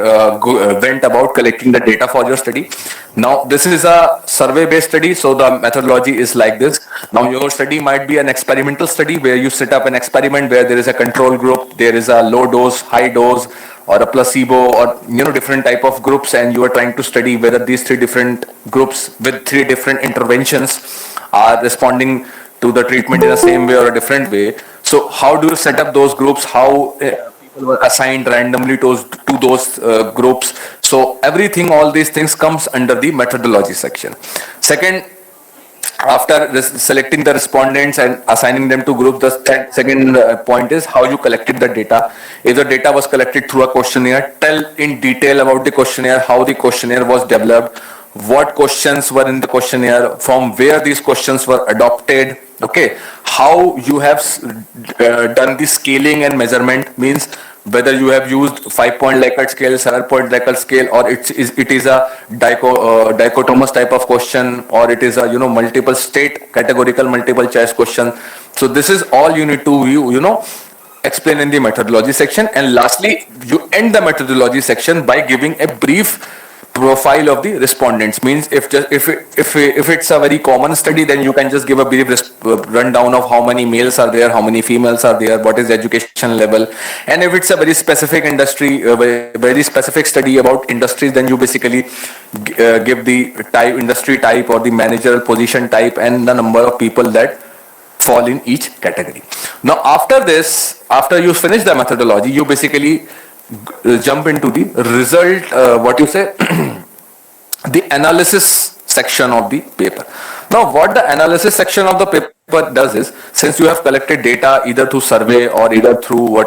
Speaker 1: went about collecting the data for your study. Now this is a survey based study, so the methodology is like this. Now your study might be an experimental study where you set up an experiment where there is a control group, there is a low dose, high dose, or a placebo, or different type of groups, and you are trying to study whether these three different groups with three different interventions are responding to the treatment in the same way or a different way. So how do you set up those groups? How people were assigned randomly to those groups? So everything, all these things comes under the methodology section. Second, after selecting the respondents and assigning them to groups, the second point is how you collected the data. If the data was collected through a questionnaire, tell in detail about the questionnaire, how the questionnaire was developed, what questions were in the questionnaire, from where these questions were adopted. Okay, how you have done the scaling and measurement, means whether you have used 5-point Likert scale, 7-point Likert scale, or it is a dichotomous type of question, or it is a multiple state categorical multiple choice question. So this is all you need to explain in the methodology section. And lastly, you end the methodology section by giving a brief profile of the respondents. Means if it's a very common study, then you can just give a brief rundown of how many males are there, how many females are there, what is the education level. And if it's a very specific industry, very specific study about industries, then you basically give the type, industry type, or the managerial position type, and the number of people that fall in each category. Now after this, after you finish the methodology, you basically jump into the result, the analysis section of the paper. Now what the analysis section of the paper does is, since you have collected data either through survey or either through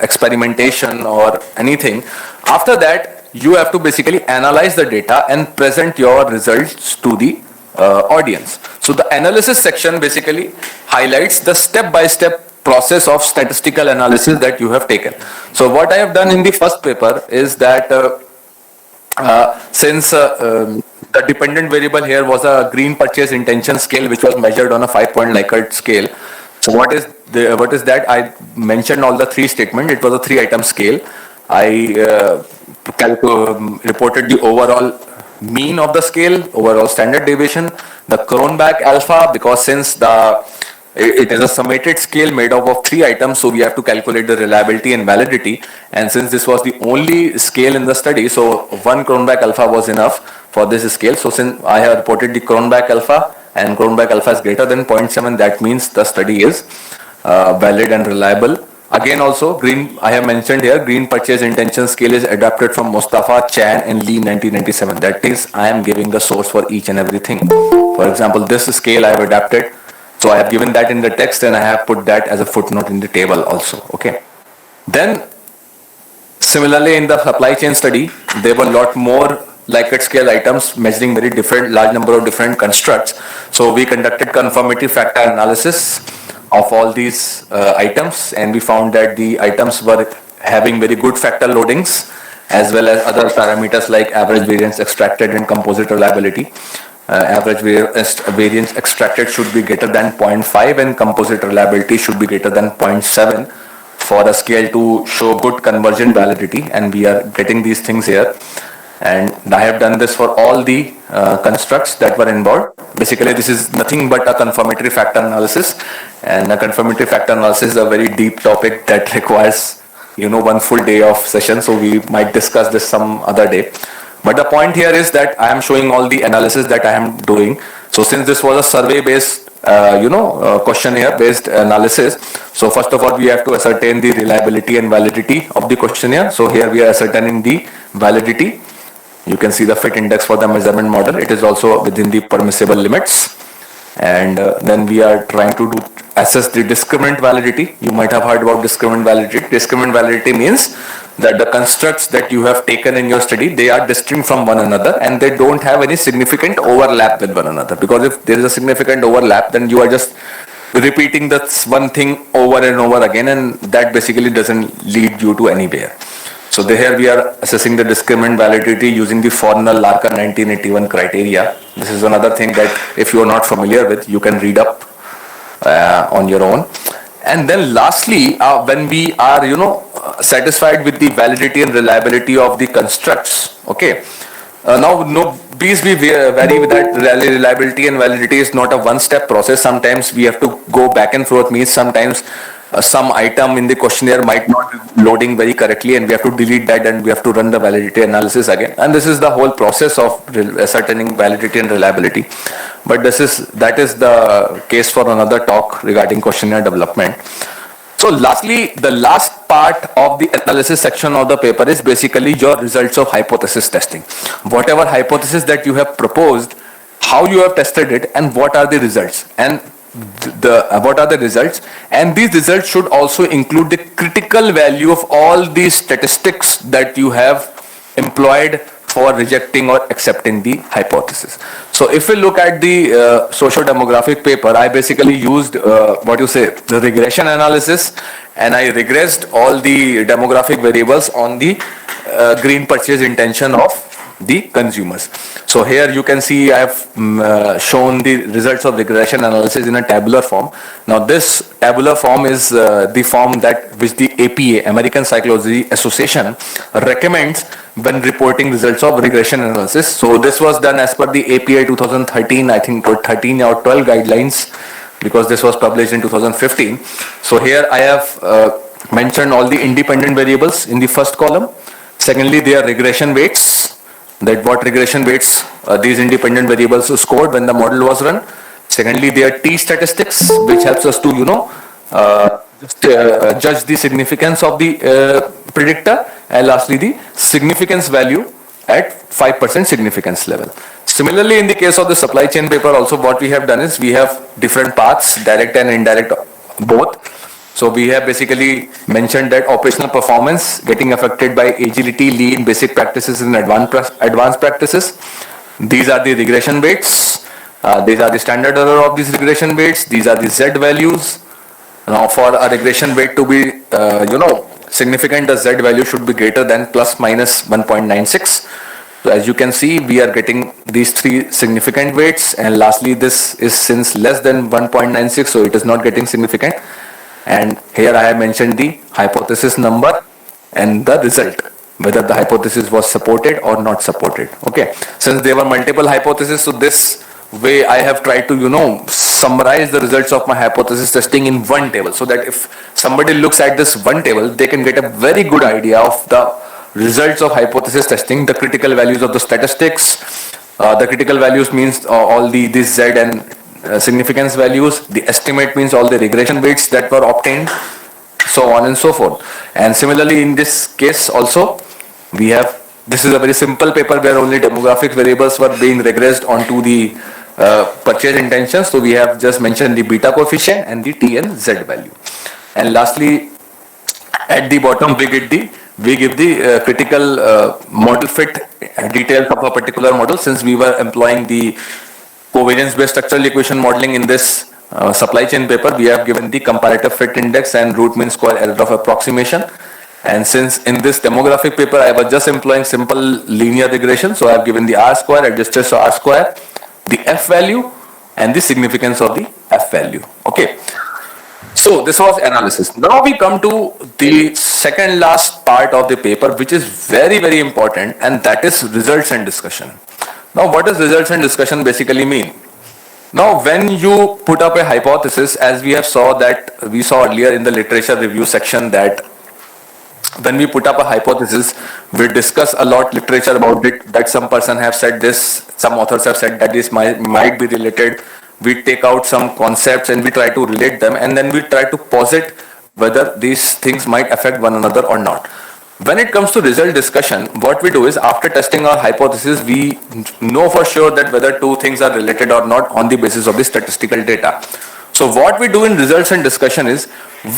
Speaker 1: experimentation or anything, after that you have to basically analyze the data and present your results to the audience. So the analysis section basically highlights the step-by-step process of statistical analysis that you have taken. So what I have done in the first paper is that since the dependent variable here was a green purchase intention scale, which was measured on a 5-point Likert scale. So what is that? I mentioned all the three statements. It was a 3-item scale. I reported the overall mean of the scale, overall standard deviation, the Cronbach alpha, because since it is a summated scale made up of 3 items, so we have to calculate the reliability and validity. And since this was the only scale in the study, so 1 Cronbach alpha was enough for this scale. So since I have reported the Cronbach alpha and Cronbach alpha is greater than 0.7, that means the study is valid and reliable. Again also, I have mentioned here, green purchase intention scale is adapted from Mustafa, Chan and Lee 1997. That is, I am giving the source for each and everything. For example, this scale I have adapted. So I have given that in the text and I have put that as a footnote in the table also. Okay. Then, similarly in the supply chain study, there were a lot more Likert scale items measuring very large number of different constructs. So we conducted conformity factor analysis of all these items, and we found that the items were having very good factor loadings as well as other parameters like average variance extracted and composite reliability. Average variance extracted should be greater than 0.5 and composite reliability should be greater than 0.7 for a scale to show good convergent validity, and we are getting these things here. And I have done this for all the constructs that were involved. Basically, this is nothing but a conformity factor analysis, and a conformity factor analysis is a very deep topic that requires, 1 full day of session. So we might discuss this some other day. But the point here is that I am showing all the analysis that I am doing. So since this was a survey-based, questionnaire-based analysis, so first of all, we have to ascertain the reliability and validity of the questionnaire. So here we are ascertaining the validity. You can see the fit index for the measurement model. It is also within the permissible limits. And then we are trying to assess the discriminant validity. You might have heard about discriminant validity. Discriminant validity means that the constructs that you have taken in your study, they are distinct from one another and they don't have any significant overlap with one another. Because if there is a significant overlap, then you are just repeating that one thing over and over again, and that basically doesn't lead you to anywhere. So here we are assessing the discriminant validity using the Fornell-Larkin 1981 criteria. This is another thing that if you are not familiar with, you can read up on your own. And then lastly, when we are, satisfied with the validity and reliability of the constructs, okay. Please be wary with that. Reliability and validity is not a one-step process. Sometimes we have to go back and forth. Means sometimes some item in the questionnaire might not be loading very correctly, and we have to delete that and we have to run the validity analysis again. And this is the whole process of ascertaining validity and reliability. But that is the case for another talk regarding questionnaire development. So lastly, the last part of the analysis section of the paper is basically your results of hypothesis testing. Whatever hypothesis that you have proposed, how you have tested it, and what are the results. And what are the results, and these results should also include the critical value of all these statistics that you have employed for rejecting or accepting the hypothesis. So if we look at the socio-demographic paper, I basically used the regression analysis, and I regressed all the demographic variables on the green purchase intention of the consumers. So here you can see I have shown the results of regression analysis in a tabular form. Now this tabular form is the form which the APA, American Psychology Association, recommends when reporting results of regression analysis. So this was done as per the APA 2013, I think 13 or 12 guidelines, because this was published in 2015. So here I have mentioned all the independent variables in the first column. Secondly, their regression weights, that what regression weights these independent variables scored when the model was run. Secondly, their T statistics, which helps us to judge the significance of the predictor, and lastly the significance value at 5% significance level. Similarly, in the case of the supply chain paper also, what we have done is we have different paths, direct and indirect both. So we have basically mentioned that operational performance getting affected by agility, lean, basic practices and advanced practices. These are the regression weights. These are the standard error of these regression weights. These are the Z values. Now, for a regression weight to be, significant, the Z value should be greater than plus minus 1.96. So as you can see, we are getting these three significant weights, and lastly, this is since less than 1.96, so it is not getting significant. And here I have mentioned the hypothesis number and the result, whether the hypothesis was supported or not supported. Okay, since there were multiple hypotheses, so this way I have tried to summarize the results of my hypothesis testing in one table, so that if somebody looks at this one table, they can get a very good idea of the results of hypothesis testing, the critical values of the statistics. The critical values means all these Z and significance values. The estimate means all the regression weights that were obtained, so on and so forth. And similarly, in this case also, we have, this is a very simple paper where only demographic variables were being regressed onto the purchase intention. So we have just mentioned the beta coefficient and the T and Z value. And lastly, at the bottom, we give the critical model fit details of a particular model. Since we were employing the covariance-based structural equation modeling in this supply chain paper, we have given the comparative fit index and root mean square error of approximation. And since in this demographic paper I was just employing simple linear regression, so I have given the R square, adjusted to R square, the F value, and the significance of the F value. Okay. So this was analysis. Now we come to the second last part of the paper, which is very, very important, and that is results and discussion. Now, what does results and discussion basically mean? Now, when you put up a hypothesis, as we saw earlier in the literature review section, that when we put up a hypothesis, we discuss a lot literature about it, that some person have said this, some authors have said that this might be related. We take out some concepts and we try to relate them, and then we try to posit whether these things might affect one another or not. When it comes to result discussion, what we do is, after testing our hypothesis, we know for sure that whether two things are related or not on the basis of the statistical data. So what we do in results and discussion is,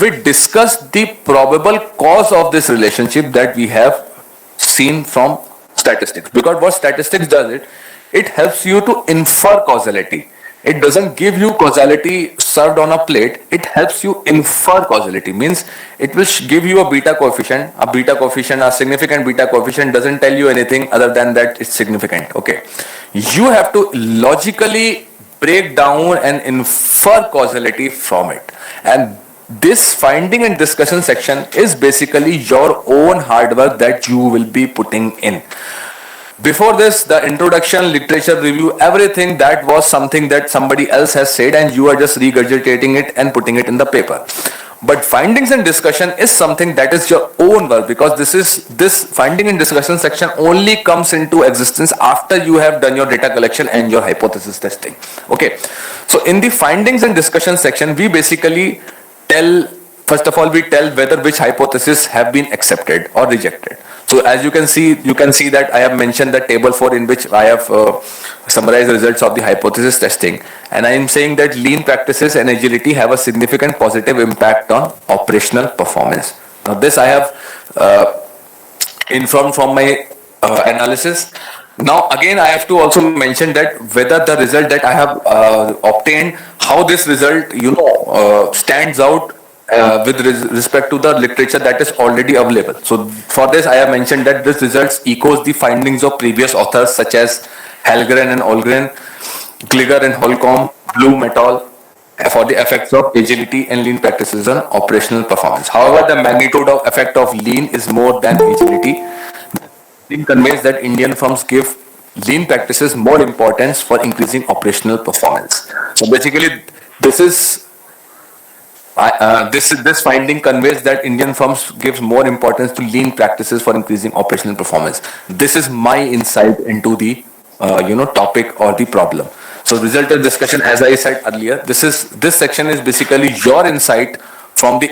Speaker 1: we discuss the probable cause of this relationship that we have seen from statistics. Because what statistics does, it helps you to infer causality. It doesn't give you causality served on a plate. It helps you infer causality. Means it will give you a beta coefficient. A significant beta coefficient doesn't tell you anything other than that it's significant. Okay. You have to logically break down and infer causality from it. And this finding and discussion section is basically your own hard work that you will be putting in. Before this, the introduction, literature review, everything, that was something that somebody else has said and you are just regurgitating it and putting it in the paper. But findings and discussion is something that is your own work, because this finding and discussion section only comes into existence after you have done your data collection and your hypothesis testing. Okay. So in the findings and discussion section, we basically first of all, we tell whether which hypotheses have been accepted or rejected. So as you can see that I have mentioned the table in which I have summarized the results of the hypothesis testing, and I am saying that lean practices and agility have a significant positive impact on operational performance. Now this I have informed from my analysis. Now again, I have to also mention that whether the result that I have obtained, how this result stands out with respect to the literature that is already available. So for this, I have mentioned that this results echoes the findings of previous authors such as Hallgren and Olgren, Gliger and Holcomb, Bloom et al. For the effects of agility and lean practices on operational performance. However, the magnitude of effect of lean is more than agility. It conveys that Indian firms give lean practices more importance for increasing operational performance. So basically, this finding conveys that Indian firms give more importance to lean practices for increasing operational performance. This is my insight into the topic or the problem. So result of discussion, as I said earlier, this section is basically your insight from the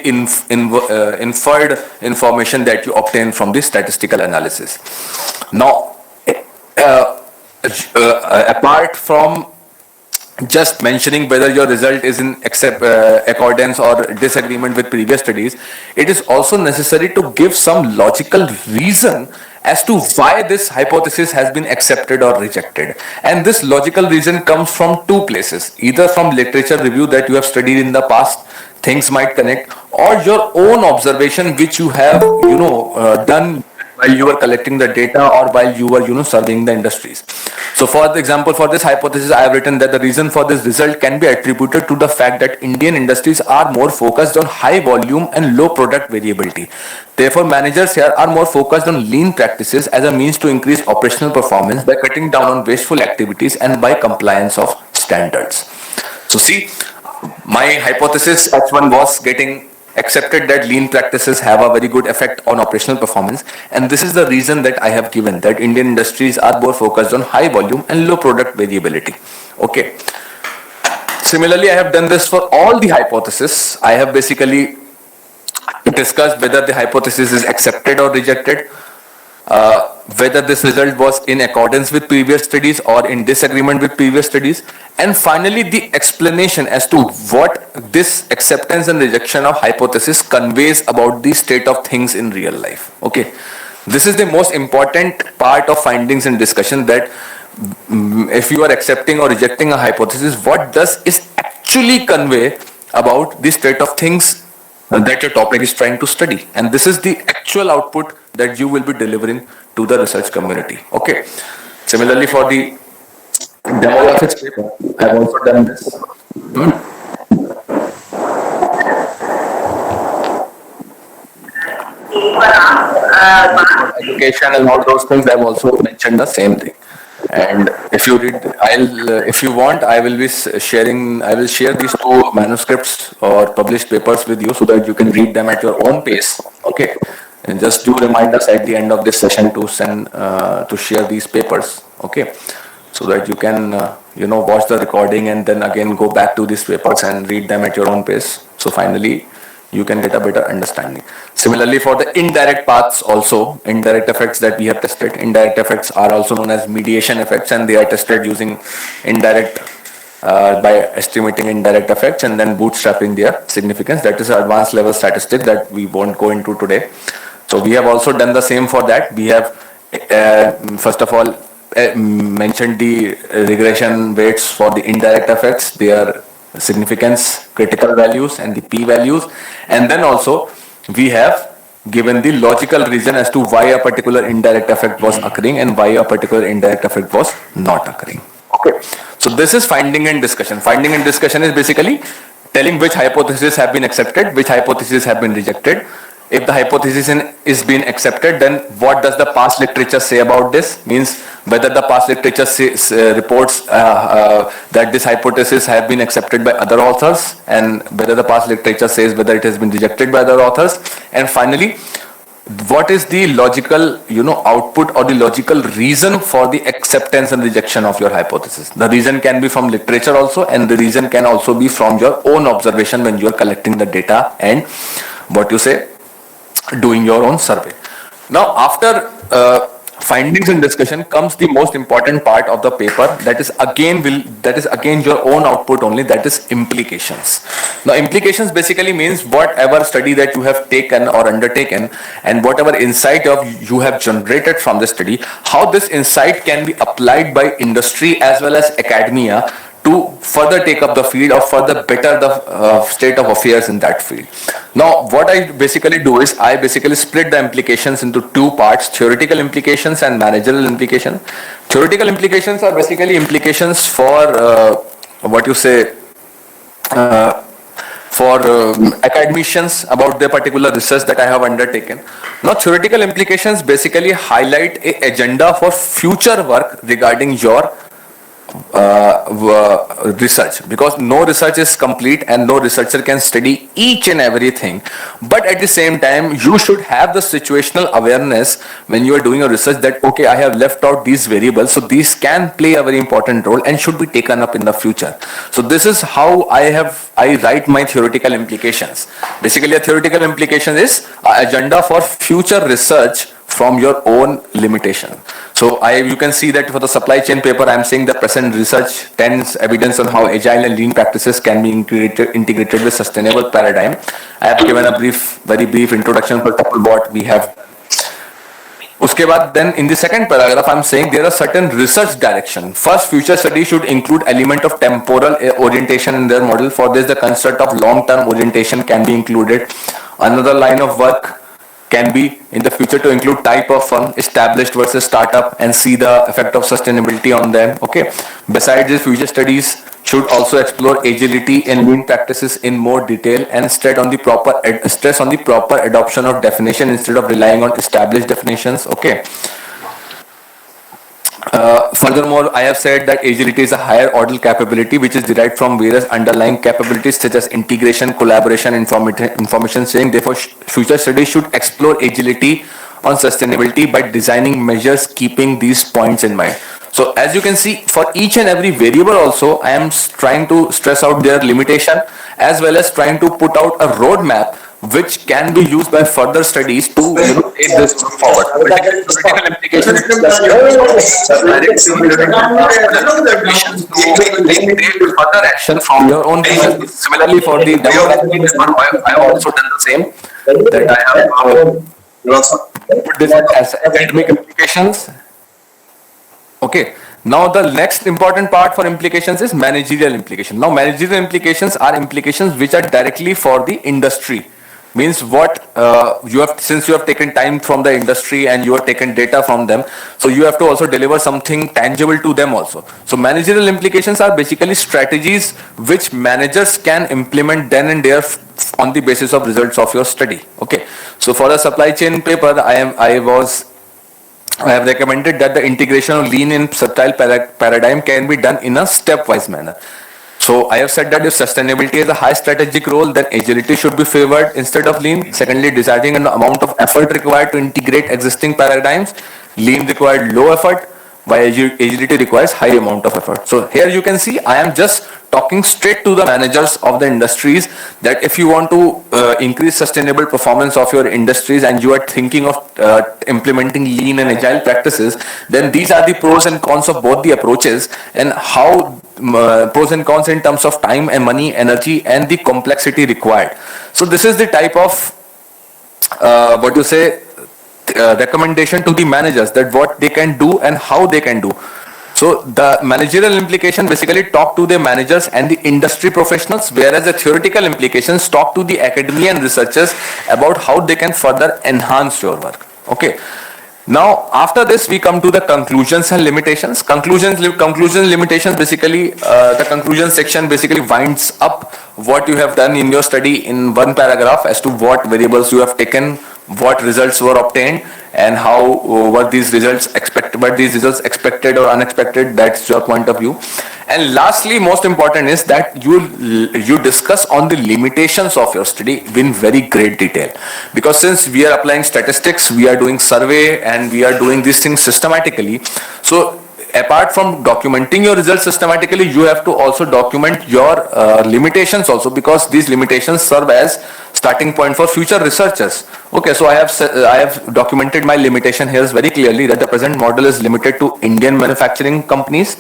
Speaker 1: inferred information that you obtain from the statistical analysis. Now, apart from just mentioning whether your result is in accordance or disagreement with previous studies, it is also necessary to give some logical reason as to why this hypothesis has been accepted or rejected. And this logical reason comes from two places, either from literature review that you have studied in the past, things might connect, or your own observation which you have done while you were collecting the data or while you were surveying the industries. So for the example, for this hypothesis, I have written that the reason for this result can be attributed to the fact that Indian industries are more focused on high volume and low product variability. Therefore, managers here are more focused on lean practices as a means to increase operational performance by cutting down on wasteful activities and by compliance of standards. So see, my hypothesis H1 was getting accepted that lean practices have a very good effect on operational performance, and this is the reason that I have given, that Indian industries are more focused on high volume and low product variability. Okay. Similarly, I have done this for all the hypotheses. I have basically discussed whether the hypothesis is accepted or rejected, whether this result was in accordance with previous studies or in disagreement with previous studies, and finally the explanation as to what this acceptance and rejection of hypothesis conveys about the state of things in real life. Okay, this is the most important part of findings and discussion, that if you are accepting or rejecting a hypothesis, what does it actually convey about the state of things that your topic is trying to study, and this is the actual output that you will be delivering to the research community. Okay. Similarly, for the demo of its paper, I have also done this. Education and all those things, I have also mentioned the same thing. And if you read, if you want, I will share these two manuscripts or published papers with you so that you can read them at your own pace. Okay. And just do remind us at the end of this session to send, to share these papers. Okay. So that you can, watch the recording and then again go back to these papers and read them at your own pace. So finally, you can get a better understanding. Similarly, for the indirect paths also, indirect effects that we have tested, indirect effects are also known as mediation effects, and they are tested using indirect, by estimating indirect effects and then bootstrapping their significance. That is an advanced level statistic that we won't go into today. So we have also done the same for that. We have, first of all, mentioned the regression weights for the indirect effects, their significance, critical values, and the p-values, and then also we have given the logical reason as to why a particular indirect effect was occurring and why a particular indirect effect was not occurring. Okay, so this is finding and discussion. Finding and discussion is basically telling which hypotheses have been accepted, which hypotheses have been rejected. If the hypothesis is being accepted, then what does the past literature say about this? Means whether the past literature reports that this hypothesis have been accepted by other authors, and whether the past literature says whether it has been rejected by other authors. And finally, what is the logical, output or the logical reason for the acceptance and rejection of your hypothesis? The reason can be from literature also, and the reason can also be from your own observation when you are collecting the data and doing your own survey. Now, after findings and discussion comes the most important part of the paper, that is again your own output only, that is implications. Now, implications basically means whatever study that you have taken or undertaken and whatever insight you have generated from the study, how this insight can be applied by industry as well as academia to further take up the field or further better the state of affairs in that field. Now, what I basically do is I basically split the implications into two parts: theoretical implications and managerial implication. Theoretical implications are basically implications for academicians about the particular research that I have undertaken. Now, theoretical implications basically highlight an agenda for future work regarding your research, because no research is complete and no researcher can study each and everything, but at the same time you should have the situational awareness when you are doing a research that okay, I have left out these variables, so these can play a very important role and should be taken up in the future. So this is how I write my theoretical implications. Basically, a theoretical implication is an agenda for future research from your own limitation. So you can see that for the supply chain paper, I am saying the present research tends evidence on how agile and lean practices can be integrated with sustainable paradigm. I have given a very brief introduction for what we have उसके बाद then in the second paragraph I'm saying there are certain research direction. First, future study should include element of temporal orientation in their model. For this, the concept of long-term orientation can be included. Another line of work can be in the future to include type of firm, established versus startup, and see the effect of sustainability on them. Okay. Besides this, future studies should also explore agility and lean practices in more detail and stress on the proper adoption of definition instead of relying on established definitions. Okay. Furthermore, I have said that agility is a higher order capability which is derived from various underlying capabilities such as integration, collaboration, information sharing. Therefore, future studies should explore agility on sustainability by designing measures keeping these points in mind. So as you can see, for each and every variable also, I am trying to stress out their limitation as well as trying to put out a roadmap which can be used by further studies to take this forward. Critical implications take further action from your own business. Similarly, for the demographic, I have also done the same. That I have put this as academic implications. Okay. Now the next important part for implications is managerial implication. Now managerial implications are implications which are directly for the industry. Means what since you have taken time from the industry and you have taken data from them, so you have to also deliver something tangible to them also. So managerial implications are basically strategies which managers can implement then and there on the basis of results of your study. Okay. So for a supply chain paper, I have recommended that the integration of lean in subtle paradigm can be done in a stepwise manner. So I have said that if sustainability has a high strategic role, then agility should be favored instead of lean. Secondly, deciding on the amount of effort required to integrate existing paradigms. Lean required low effort, while agility requires high amount of effort. So here you can see I am just talking straight to the managers of the industries that if you want to increase sustainable performance of your industries and you are thinking of implementing lean and agile practices, then these are the pros and cons of both the approaches and how pros and cons in terms of time and money, energy, and the complexity required. So this is the type of recommendation to the managers that what they can do and how they can do. So the managerial implication basically talk to the managers and the industry professionals, whereas the theoretical implications talk to the academia and researchers about how they can further enhance your work. Okay. Now, after this, we come to the conclusions and limitations. Conclusions, limitations, basically, the conclusion section basically winds up what you have done in your study in one paragraph as to what variables you have taken, what results were obtained, and how were these results expected or unexpected. That's your point of view. And lastly, most important is that you discuss on the limitations of your study in very great detail, because since we are applying statistics, we are doing survey and we are doing these things systematically. So apart from documenting your results systematically, you have to also document your limitations also, because these limitations serve as starting point for future researchers. Okay, so I have documented my limitation here very clearly that the present model is limited to Indian manufacturing companies.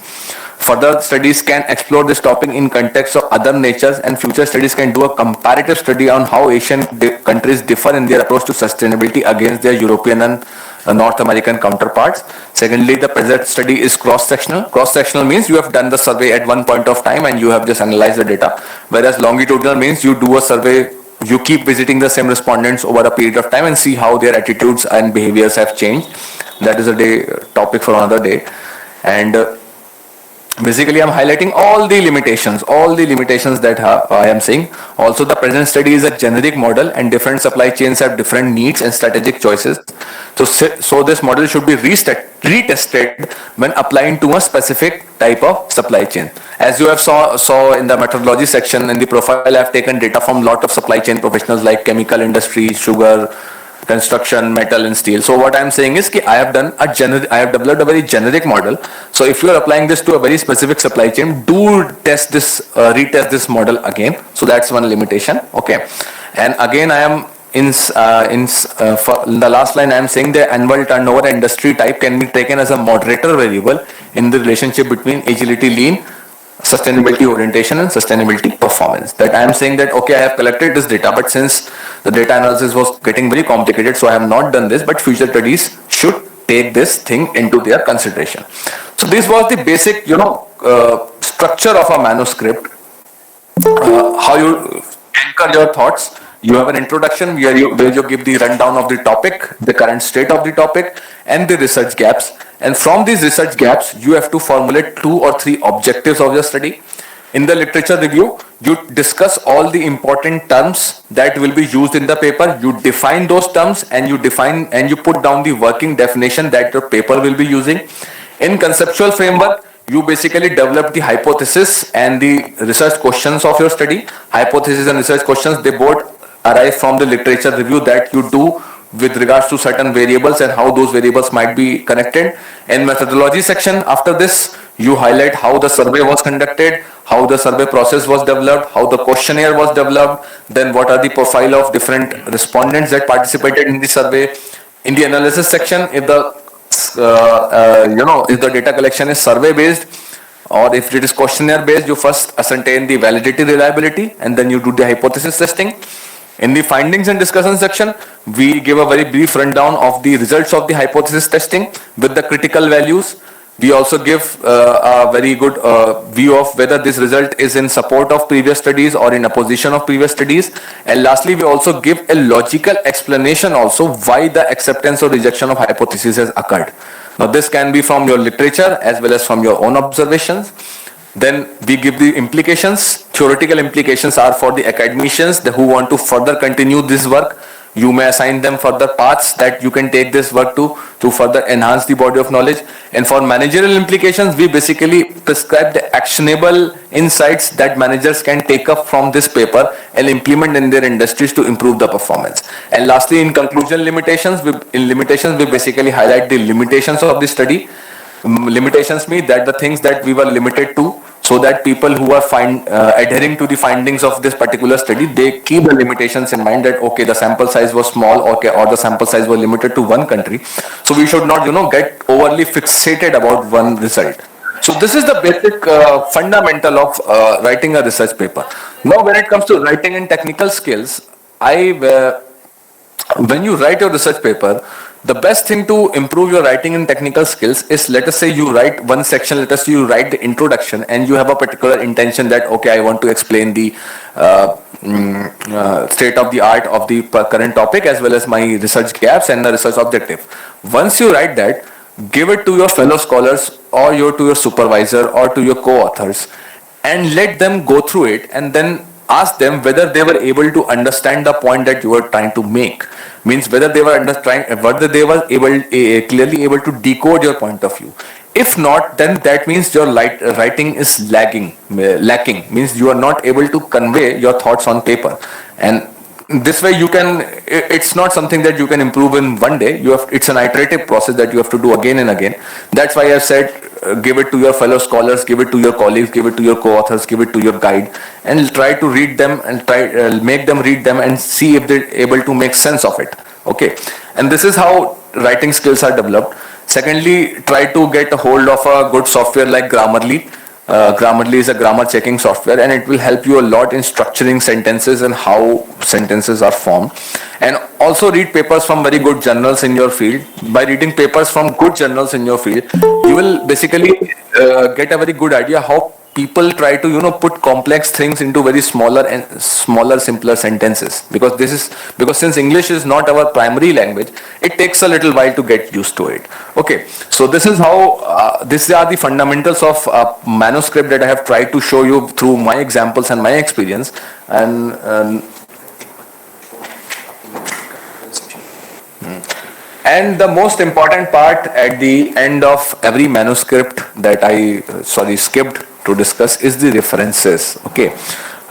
Speaker 1: Further studies can explore this topic in context of other natures, and future studies can do a comparative study on how Asian countries differ in their approach to sustainability against their European and North American counterparts. Secondly, the present study is cross-sectional. Cross-sectional means you have done the survey at one point of time and you have just analyzed the data, whereas longitudinal means you do a survey, you keep visiting the same respondents over a period of time and see how their attitudes and behaviors have changed. That is a topic for another day. And basically, I'm highlighting all the limitations that I am saying. Also, the present study is a generic model and different supply chains have different needs and strategic choices. So this model should be retested when applying to a specific type of supply chain. As you have saw in the methodology section in the profile, I have taken data from a lot of supply chain professionals like chemical industry, sugar, construction, metal and steel. So what I'm saying is I have developed a very generic model. So if you are applying this to a very specific supply chain, do retest this model again. So that's one limitation. Okay. And again, I am in the last line, I am saying the annual turnover industry type can be taken as a moderator variable in the relationship between agility, lean, sustainability orientation and sustainability performance. That I am saying that, okay, I have collected this data, but since the data analysis was getting very complicated, so I have not done this, but future studies should take this thing into their consideration. So this was the basic, structure of a manuscript, how you anchor your thoughts. You have an introduction where you give the rundown of the topic, the current state of the topic, and the research gaps. And from these research gaps, you have to formulate 2 or 3 objectives of your study. In the literature review, you discuss all the important terms that will be used in the paper. You define those terms, and you put down the working definition that your paper will be using. In conceptual framework, you basically develop the hypothesis and the research questions of your study. Hypothesis and research questions, they both arise from the literature review that you do with regards to certain variables and how those variables might be connected. In methodology section, after this, you highlight how the survey was conducted, how the survey process was developed, how the questionnaire was developed, then what are the profile of different respondents that participated in the survey. In the analysis section, if the data collection is survey based or if it is questionnaire based, you first ascertain the validity, reliability, and then you do the hypothesis testing. In the findings and discussion section, we give a very brief rundown of the results of the hypothesis testing with the critical values. We also give a very good view of whether this result is in support of previous studies or in opposition of previous studies. And lastly, we also give a logical explanation also why the acceptance or rejection of hypothesis has occurred. Now, this can be from your literature as well as from your own observations. Then we give the implications. Theoretical implications are for the academicians who want to further continue this work. You may assign them further paths that you can take this work to further enhance the body of knowledge. And for managerial implications, we basically prescribe the actionable insights that managers can take up from this paper and implement in their industries to improve the performance. And lastly, in conclusion, limitations, we basically highlight the limitations of the study. Limitations mean that the things that we were limited to, so that people who are adhering to the findings of this particular study, they keep the limitations in mind that okay, the sample size was small, okay, or the sample size was limited to one country, so we should not get overly fixated about one result. So this is the basic fundamental of writing a research paper. Now when it comes to writing and technical skills, when you write your research paper, the best thing to improve your writing and technical skills is, let us say you write one section, let us say you write the introduction and you have a particular intention that, okay, I want to explain the state of the art of the current topic as well as my research gaps and the research objective. Once you write that, give it to your fellow scholars or to your supervisor or to your co-authors and let them go through it and then ask them whether they were able to understand the point that you were trying to make. Means whether they were clearly able to decode your point of view. If not, then that means your writing is lacking. Means you are not able to convey your thoughts on paper. And this way it's not something that you can improve in one day. It's an iterative process that you have to do again and again. That's why I said give it to your fellow scholars, give it to your colleagues, give it to your co-authors, give it to your guide, and try to read them and make them read them and see if they're able to make sense of it. Okay, and this is how writing skills are developed. Secondly, try to get a hold of a good software like Grammarly. Grammarly is a grammar checking software and it will help you a lot in structuring sentences and how sentences are formed. And also read papers from very good journals in your field. By reading papers from good journals in your field, you will basically get a very good idea how people try to put complex things into very smaller simpler sentences, because since English is not our primary language, it takes a little while to get used to it. Okay, so this is how these are the fundamentals of manuscript that I have tried to show you through my examples and my experience. And the most important part at the end of every manuscript that I skipped to discuss is the references. Okay,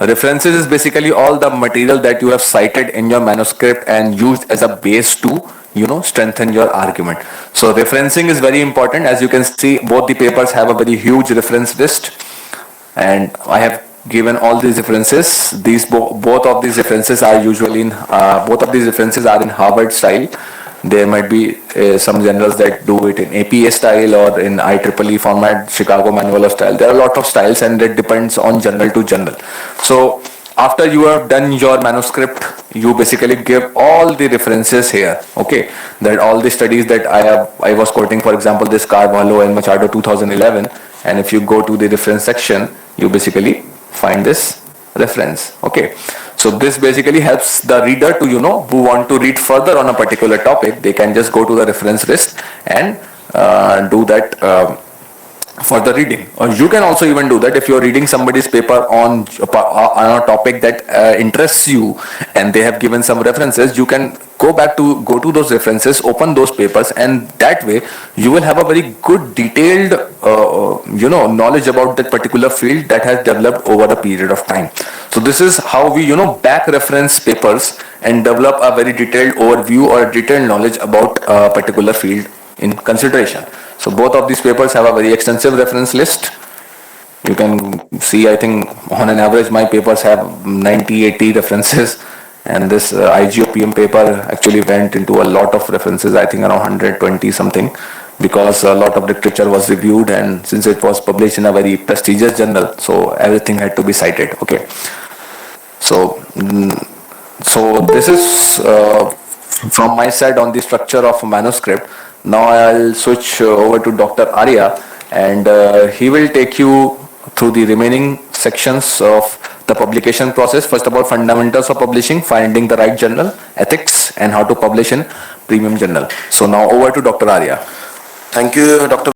Speaker 1: references is basically all the material that you have cited in your manuscript and used as a base to strengthen your argument. So referencing is very important. As you can see, both the papers have a very huge reference list, and I have given all these references. Both of these references are usually in Harvard style. There might be some journals that do it in APA style or in IEEE format, Chicago Manual of Style. There are a lot of styles and it depends on journal to journal. So after you have done your manuscript, you basically give all the references here. Okay, that all the studies that I was quoting, for example, this Carvalho and Machado 2011, and if you go to the reference section, you basically find this reference. Okay, so this basically helps the reader to, who want to read further on a particular topic, they can just go to the reference list and do that for the reading. Or you can also even do that if you're reading somebody's paper on a topic that interests you, and they have given some references. You can go to those references, open those papers, and that way you will have a very good detailed knowledge about that particular field that has developed over a period of time. So this is how we back reference papers and develop a very detailed overview or detailed knowledge about a particular field in consideration. So both of these papers have a very extensive reference list. You can see, I think on an average my papers have 90-80 references, and this IGOPM paper actually went into a lot of references, I think around 120 something, because a lot of literature was reviewed, and since it was published in a very prestigious journal, so everything had to be cited. Okay, so this is from my side on the structure of a manuscript. Now I'll switch over to Dr. Arya, and he will take you through the remaining sections of the publication process. First of all, fundamentals of publishing, finding the right journal, ethics, and how to publish in premium journal. So now over to Dr. Arya.
Speaker 4: Thank you, Dr.